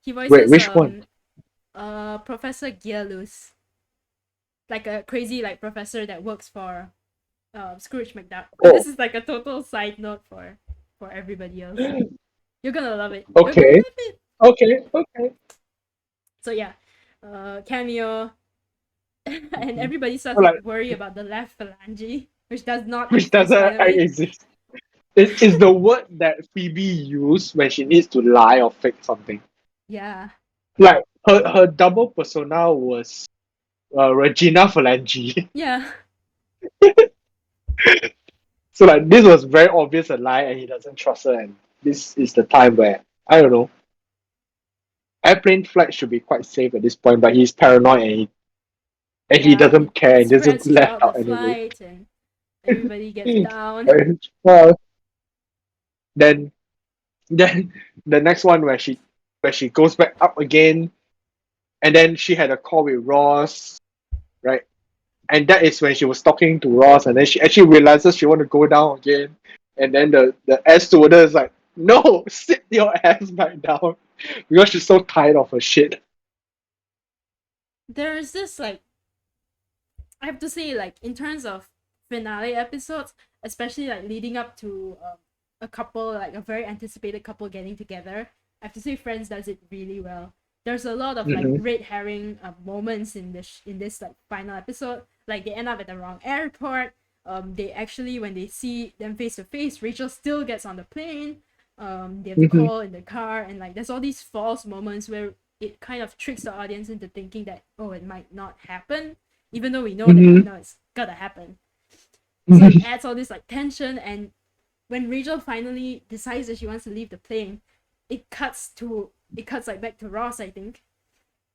He Wait, voices which one? Professor Gearloose, like a crazy like professor that works for Scrooge McDuck. But Oh, this is like a total side note for everybody else. You're gonna love it. You're gonna okay, love it. okay, okay. So yeah, cameo, and Mhm. everybody starts So to like, worry about the left phalange, which does not which exist, by doesn't the way. exist. It is the word that Phoebe used when she needs to lie or fake something. Yeah, Like her double persona was Regina Phalange. yeah. So like this was very obvious a lie, and he doesn't trust her. And this is the time where I don't know. Airplane flight should be quite safe at this point, but he's paranoid and he Yeah, doesn't care it and just spreads left throughout the out anyway. flight, and everybody gets down. And, then then the next one where she goes back up again, and then she had a call with Ross, right? And that is when she was talking to Ross, and then she actually realizes she want to go down again, and then the air stewardess is like, "No, sit your ass back down," because she's so tired of her shit. There's this like, I have to say, like in terms of finale episodes, especially like leading up to a couple, like a very anticipated couple getting together. I have to say, Friends does it really well. There's a lot of like Mm-hmm. red herring moments in this like final episode. Like they end up at the wrong airport. They actually, when they see them face to face, Rachel still gets on the plane. They have to Mm-hmm. call in the car, and like there's all these false moments where it kind of tricks the audience into thinking that, oh, it might not happen, even though we know that Mm-hmm. it's gotta happen. So it Mm-hmm. adds all this like tension, and when Rachel finally decides that she wants to leave the plane, it cuts like back to Ross, I think,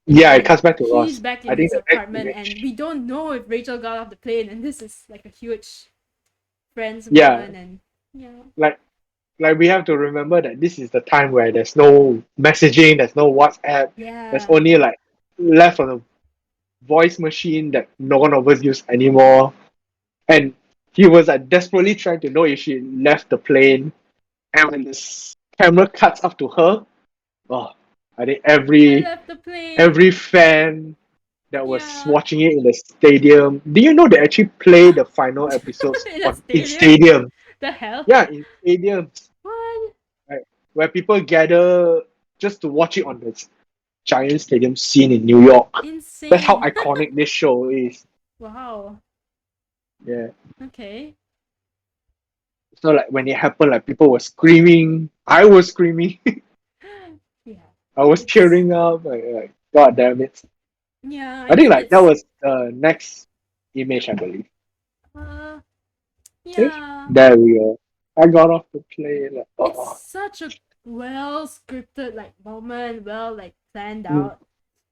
Yeah, it and cuts back to he's Ross. back I in think his the next apartment, and image. we don't know if Rachel got off the plane, and this is like a huge Friends Yeah, moment, and yeah, like we have to remember that this is the time where there's no messaging, there's no WhatsApp, there's yeah, only like left on a voice machine that no one of us use anymore. And he was like desperately trying to know if she left the plane. And when this camera cuts up to her, oh, I think I every left the plane. every fan that was Yeah. watching it in the stadium. Do you know they actually play the final episodes In a on in stadium. stadium? The hell? Yeah, in stadiums, What? right, where people gather just to watch it on this giant stadium scene in New York. That's how Insane. iconic this show is. Wow. Yeah. Okay. So like when it happened, like people were screaming. I was screaming. Yeah. I was It's cheering up. God damn it! yeah, I I think mean like that it's was the next image, I believe. uh Okay, yeah. there we go. I got off the plane. Like, It's oh. such a well scripted like moment, well like planned Mm. out.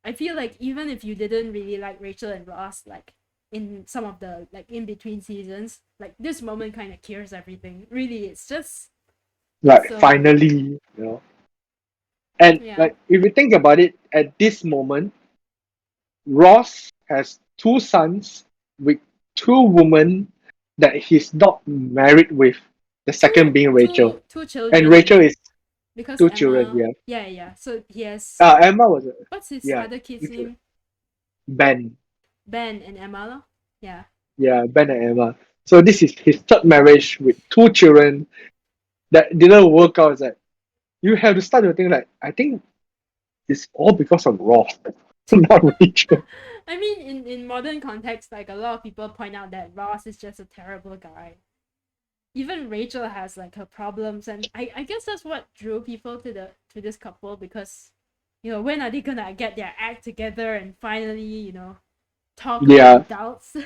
I feel like even if you didn't really like Rachel and Ross, like in some of the like in between seasons, like this moment kind of cures everything. Really, it's Like so good. finally, you know. And Yeah. like if you think about it, at this moment, Ross has two sons with two women that he's not married with. The second being Rachel, Two and children, I Rachel mean, is because two children. Emma. Yeah. Yeah, yeah. So he has Emma was a, what's his yeah, other kid's two children. name? Ben. Ben and Emma, lor. Yeah. Yeah, Ben and Emma. So this is his third marriage with two children that didn't work out. It's like you have to start to think like I think it's all because of Ross, not Rachel. I mean, in modern context, like a lot of people point out that Ross is just a terrible guy. Even Rachel has like her problems, and I guess that's what drew people to this couple, because when are they gonna get their act together and finally talk like Yeah, adults?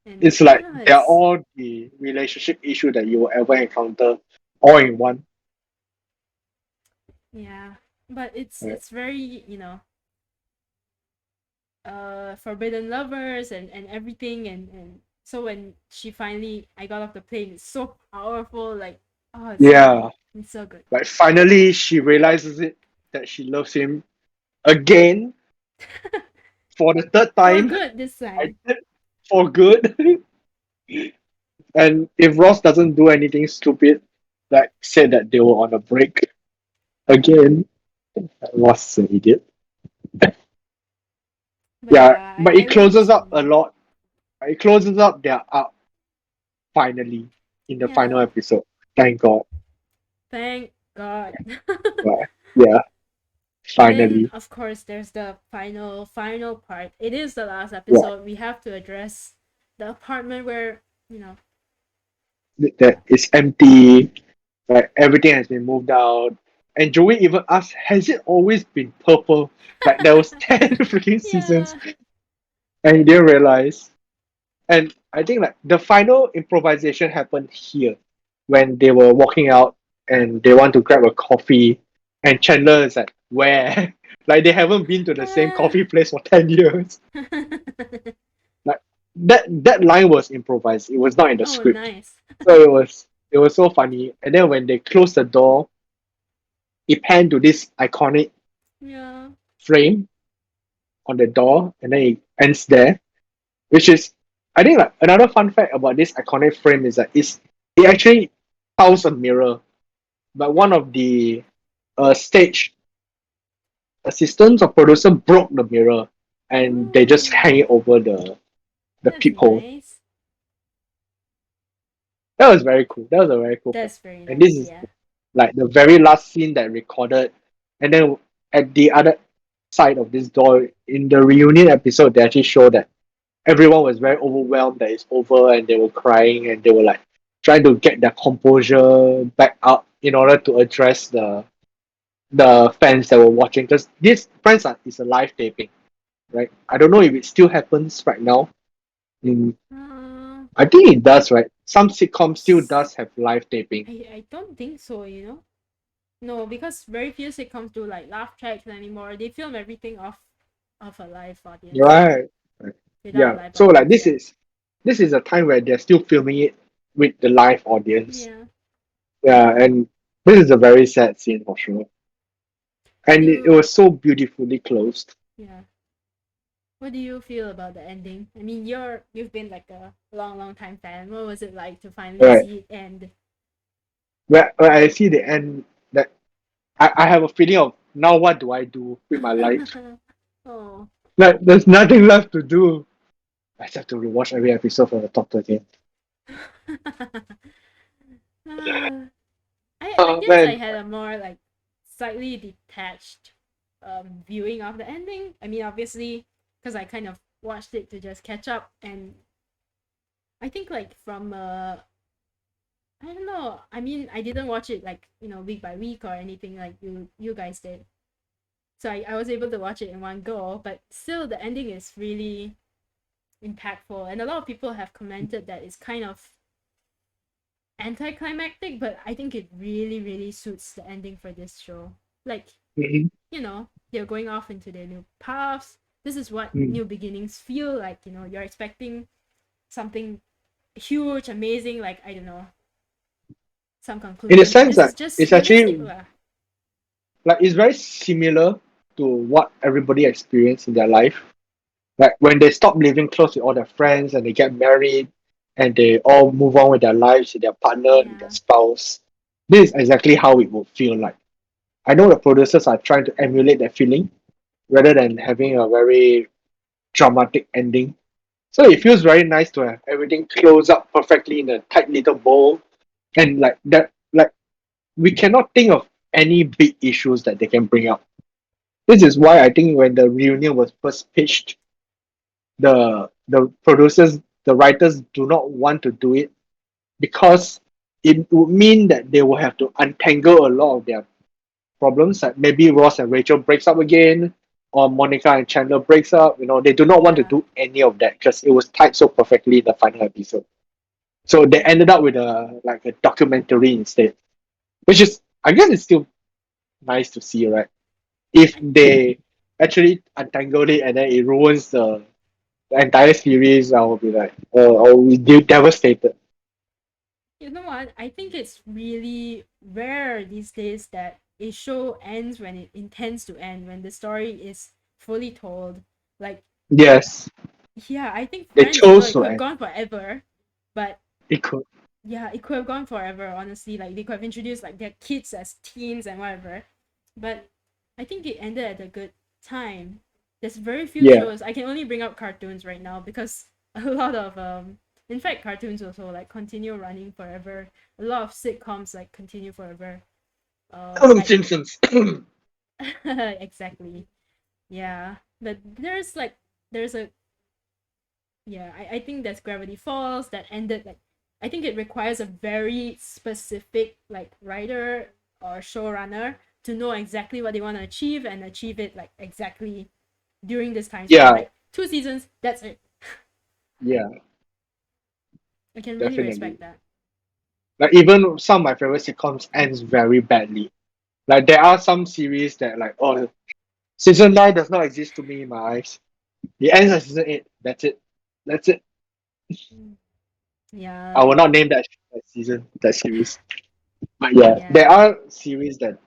And it's like yeah, they're it's all the relationship issue that you will ever encounter all in one. yeah, but it's Right? it's very forbidden lovers and everything, and so when she finally I got off the plane, it's so powerful, like, oh, it's so good. Yeah, It's so good. like finally she realizes it that she loves him again for the third For time. good this I time. did for good. And if Ross doesn't do anything stupid, like said that they were on a break again, I was an idiot. But Yeah, yeah, but I it love closes up a Chandler. lot. It closes up their arc finally in the final Yeah, episode. Thank God. thank God. Yeah, yeah, And then, finally. of course, there's the final part. It is the last Yeah, episode. We have to address the apartment where, you know, that it's empty. Like everything has been moved out. And Joey even asked, "Has it always been purple?" Like there was 10 freaking seasons, yeah. and he didn't realize. And I think like the final improvisation happened here when they were walking out and they want to grab a coffee, and Chandler is like, "Where?" Like they haven't been to the same coffee place for 10 years. Like that line was improvised. It was not in the Oh, script, nice. so it was so funny. And then when they closed the door, it panned to this iconic Yeah. frame on the door, and then it ends there. Which is, I think, like another fun fact about this iconic frame is that it actually housed a mirror, but one of the stage assistants or producer broke the mirror, and they just Oh, hang it over the that's peephole. nice. That was very cool. That was a very cool fact. That's very And this nice, is yeah. like the very last scene that recorded, and then at the other side of this door in the reunion episode, they actually show that everyone was very overwhelmed that it's over, and they were crying, and they were like trying to get their composure back up in order to address the fans that were watching, because this friends is a live taping, right? I don't know if it still happens right now. mm, Uh, I think it does, right? Some sitcoms still does have live taping. I don't think so, you know? No, because very few sitcoms do like laugh tracks anymore. They film everything off a live audience. Right, right. Without a Yeah, live so like audience, this yeah. is this is a time where they're still filming it with the live audience. Yeah. Yeah, and this is a very sad scene for sure. What And it do was so beautifully closed. yeah. What do you feel about the ending? I mean, you've been like a long time fan. What was it like to finally Right. see it end? Where I see the end, that I have a feeling of now what do I do with my life? Oh. Like there's nothing left to do. I just have to rewatch every episode from the top again. Uh, I Oh guess I man. had a more like slightly detached viewing of the ending. I mean, obviously, because I kind of watched it to just catch up, and I think like from I don't know. I mean, I didn't watch it like week by week or anything like you guys did. So I was able to watch it in one go, but still the ending is really impactful, and a lot of people have commented that it's kind of anticlimactic, but I think it really suits the ending for this show. Like, Mhm. they're going off into their new paths. This is what Mm. new beginnings feel like. You're expecting something huge, amazing, like I don't know, some In a conclusion, but sense this is that just it's realistic actually lah. like it's very similar to what everybody experienced in their life. Like when they stop living close to all their friends and they get married and they all move on with their lives with their partner and their Yeah, spouse. This is exactly how it would feel like. I know the producers are trying to emulate that feeling rather than having a very dramatic ending. So it feels very nice to have everything close up perfectly in a tight little bowl. And like that, like we cannot think of any big issues that they can bring up. This is why I think when the reunion was first pitched, the producers, the writers do not want to do it because it would mean that they will have to untangle a lot of their problems. Like maybe Ross and Rachel breaks up again, or Monica and Chandler breaks up. They do not want to yeah, do any of that because it was tied so perfectly in the final episode. So they yeah. ended up with a documentary instead, which is, I guess, it's still nice to see, right? If I, they actually untangled it and then it ruins the entire series, I will be like, I will be devastated. you know what? I think it's really rare these days that a show ends when it intends to end, when the story is fully told. Like, Yes, yeah, I think they Friends, chose it to could have end. gone forever, but It could. yeah, it could have gone forever, honestly. Like, they could have introduced like their kids as teens and whatever. But I think it ended at a good time. There's very few Yeah. shows. I can only bring up cartoons right now because a lot of in fact cartoons also like continue running forever. A lot of sitcoms like continue forever. Like Simpsons. exactly. Yeah. But there's a yeah, I think there's Gravity Falls that ended like I think it requires a very specific like writer or showrunner to know exactly what they want to achieve and achieve it like exactly during this time span. Yeah, Like 2 seasons, that's it. yeah, I can really definitely. respect that. Like even some of my favorite sitcoms ends very badly. Like there are some series that like, oh, season 9 does not exist to me in my eyes. It ends at season 8. That's it. That's it. Yeah, I will like not name that season, that series. But yeah, there yeah. are series that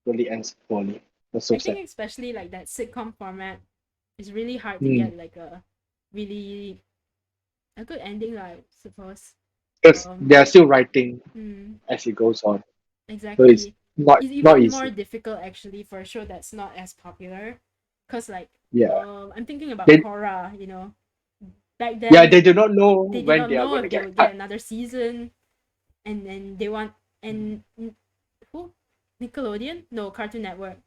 really ends poorly. That's so I sad. think especially like that sitcom format is really hard to Mm. get like a really a good ending, I suppose. Because they Um are still writing mm, as it goes on. So it's exactly. not It's not even more easy. difficult actually for a show that's not as popular. Cause like Yeah. I'm thinking about They Korra, you know. Back yeah, then they do not know they did when not they are know going to if they get would get cut. another season and then they want and who? Nickelodeon? No, Cartoon Network.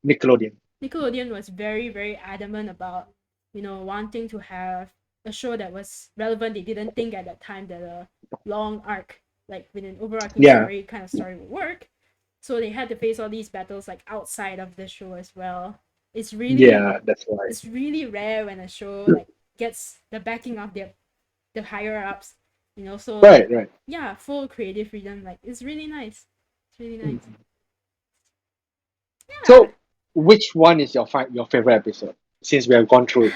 Nickelodeon. Nickelodeon was very, very adamant about, wanting to have a show that was relevant. They didn't think at that time that a long arc, like with an overarching Yeah. story kind of story would work. So they had to face all these battles like outside of the show as well. It's really Yeah, that's why. it's really rare when a show like gets the backing of the higher ups, so like Right, right. yeah, full creative freedom. Like it's really nice. It's really nice. Mm. Yeah. So, which one is your favorite episode? Since we have gone through it.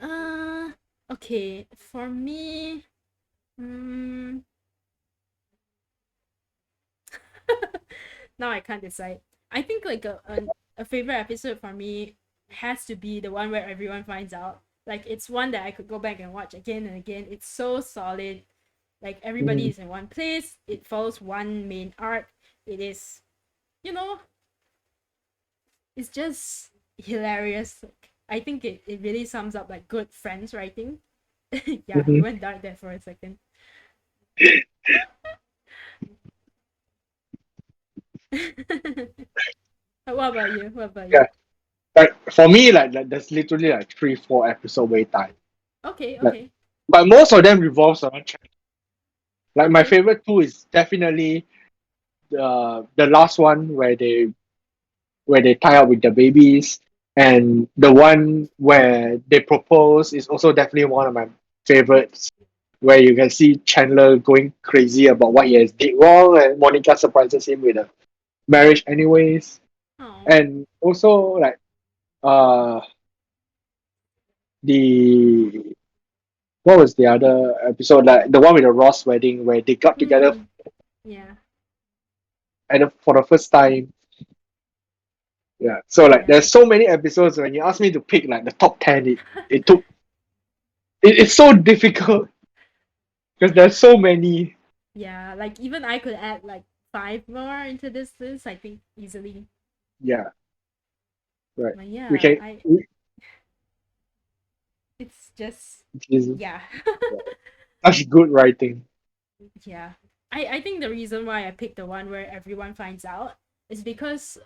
Uh, okay. For me, mm, now I can't decide. I think like a favorite episode for me has to be the one where everyone finds out. Like it's one that I could go back and watch again and again. It's so solid. Like everybody Mhm. is in one place. It follows one main arc. It is, you know, it's just hilarious. Like, I think it really sums up like good friends writing. Yeah, it Mhm. went dark there for a second. What about you? What about Yeah, you? like for me, like there's literally like 3, 4 episode wait time. Okay, Like, okay, but most of them revolves around China. Like my okay. favorite two is definitely the last one where they tie up with the babies, and the one where they propose is also definitely one of my favorites. Where you can see Chandler going crazy about what he has did wrong, and Monica surprises him with a marriage anyways. Oh. And also like uh the what was the other episode, like the one with the Ross wedding where they got together Mm. Yeah. for the first time. Yeah, so like Yeah. there's so many episodes. When you ask me to pick like the top 10, it took it's so difficult because there's so many. Yeah. Like even I could add like five more into this list. I think easily. Yeah, right. But We yeah, can I. we, It's just Jesus, yeah. yeah. Such good writing. Yeah. I think the reason why I picked the one where everyone finds out is because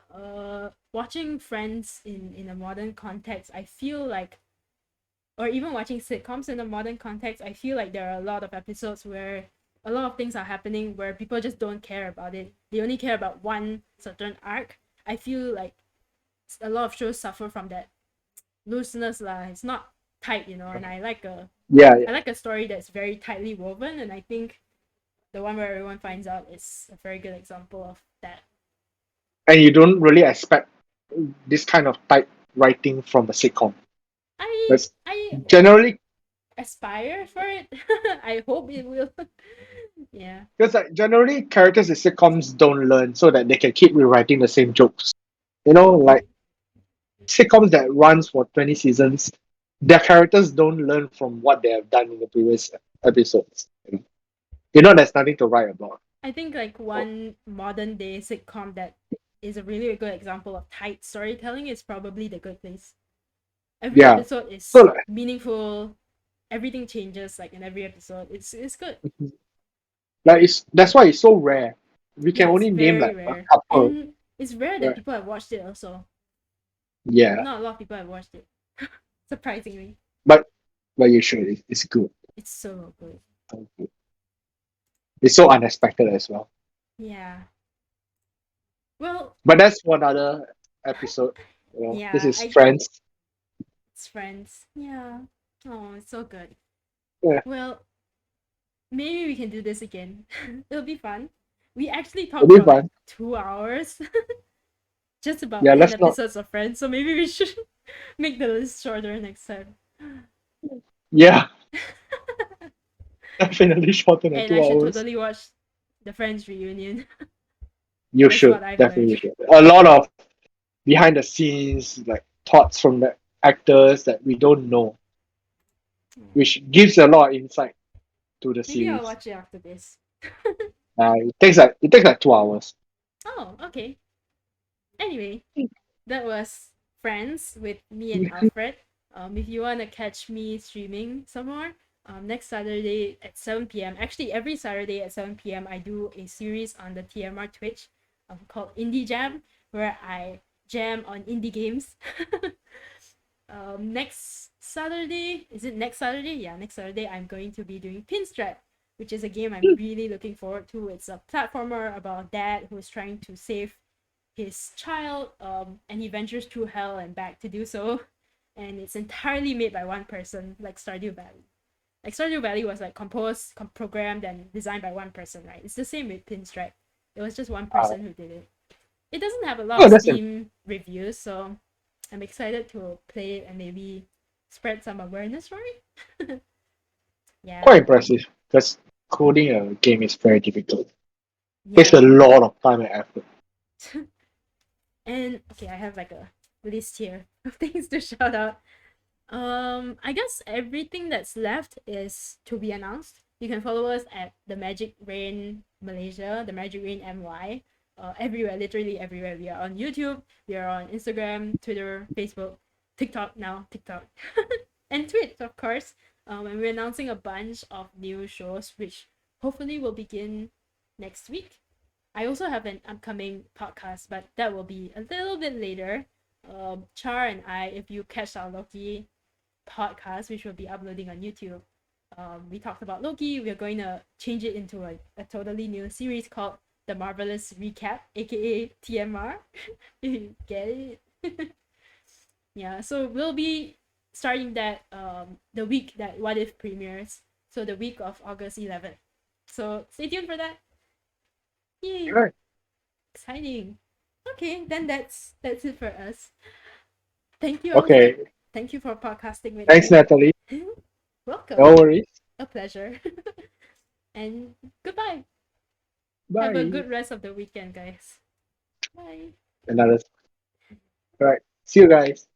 watching Friends in a modern context, I feel like or even watching sitcoms in a modern context, I feel like there are a lot of episodes where a lot of things are happening where people just don't care about it. They only care about one certain arc. I feel like a lot of shows suffer from that looseness lah. It's not tight, and Yeah, I yeah. like a story that's very tightly woven, and I think the one where everyone finds out is a very good example of that. And you don't really expect this kind of type writing from a sitcom. I That's I generally aspire for it. I hope it will. Yeah. because like generally characters in sitcoms don't learn so that they can keep rewriting the same jokes. You know, like sitcoms that runs for 20 seasons, their characters don't learn from what they have done in the previous episodes. You know there's nothing to write about. I think like Oh, one modern day sitcom that is a really good example of tight storytelling. It's probably The Good Place. Every Yeah. episode So is like, meaningful. Everything changes like in every episode. It's good. like it's that's why it's so rare. We can Yeah, it's only name very like a rare. couple. And it's rare that Right. people have watched it also. Yeah. Not a lot of people have watched it. Surprisingly. But you should. It's good. It's so good. So good. It's so unexpected as well. Yeah. Well, But that's one other episode. You know, this yeah, is I Friends. it's Friends. Yeah. Oh, it's so good. Yeah, Well, maybe we can do this again. It'll be fun. We actually it'll talked be for like fun. 2 hours, just about Yeah, 10 let's not. episodes of Friends. So maybe we should make the list shorter next time. Yeah, definitely shorter than And two I should hours. totally watch the Friends reunion. You That's should what I've definitely learned. should. A lot of behind the scenes like thoughts from the actors that we don't know, which gives a lot of insight to the Maybe I'll series. watch it after this. It takes like 2 hours. Oh, okay. Anyway, that was Friends with me and Alfred. If you want to catch me streaming somewhere, next Saturday at 7 p.m. Actually, every Saturday at 7 p.m. I do a series on the TMR Twitch called Indie Jam, where I jam on indie games. Next Saturday, is it next Saturday? Yeah, next Saturday, I'm going to be doing Pinstripe, which is a game I'm really looking forward to. It's a platformer about a dad who's trying to save his child, and he ventures through hell and back to do so. And it's entirely made by one person, like Stardew Valley. Like Stardew Valley was like composed, programmed, and designed by one person, right? It's the same with Pinstripe. It was just one Uh, person who did it. It doesn't have a lot oh, of that's Steam reviews, so I'm excited to play it and maybe spread some awareness for it. Yeah, quite impressive because coding a game is very difficult. Takes a yeah. lot of time and effort. And okay, I have like a list here of things to shout out. I guess everything that's left is to be announced. You can follow us at the Magic Rain Malaysia, the Magic Rain MY, everywhere, literally everywhere. We are on YouTube, we are on Instagram, Twitter, Facebook, TikTok now, TikTok, and Twitch, of course. And we're announcing a bunch of new shows, which hopefully will begin next week. I also have an upcoming podcast, but that will be a little bit later. Char and I, if you catch our Loki podcast, which will be uploading on YouTube, we talked about Loki. We're going to change it into a totally new series called The Marvelous Recap, aka TMR. Get it? Yeah, so we'll be starting that the week that What If premieres. So the week of August 11th. So stay tuned for that. Yay! Right. Exciting. Okay, then that's it for us. Thank you, Alfred. Okay. Thank you for podcasting with Thanks, me. Natalie. No Welcome. worries. A pleasure. And goodbye. Have a Bye. good rest of the weekend, guys. Bye. Another. Right. See you guys.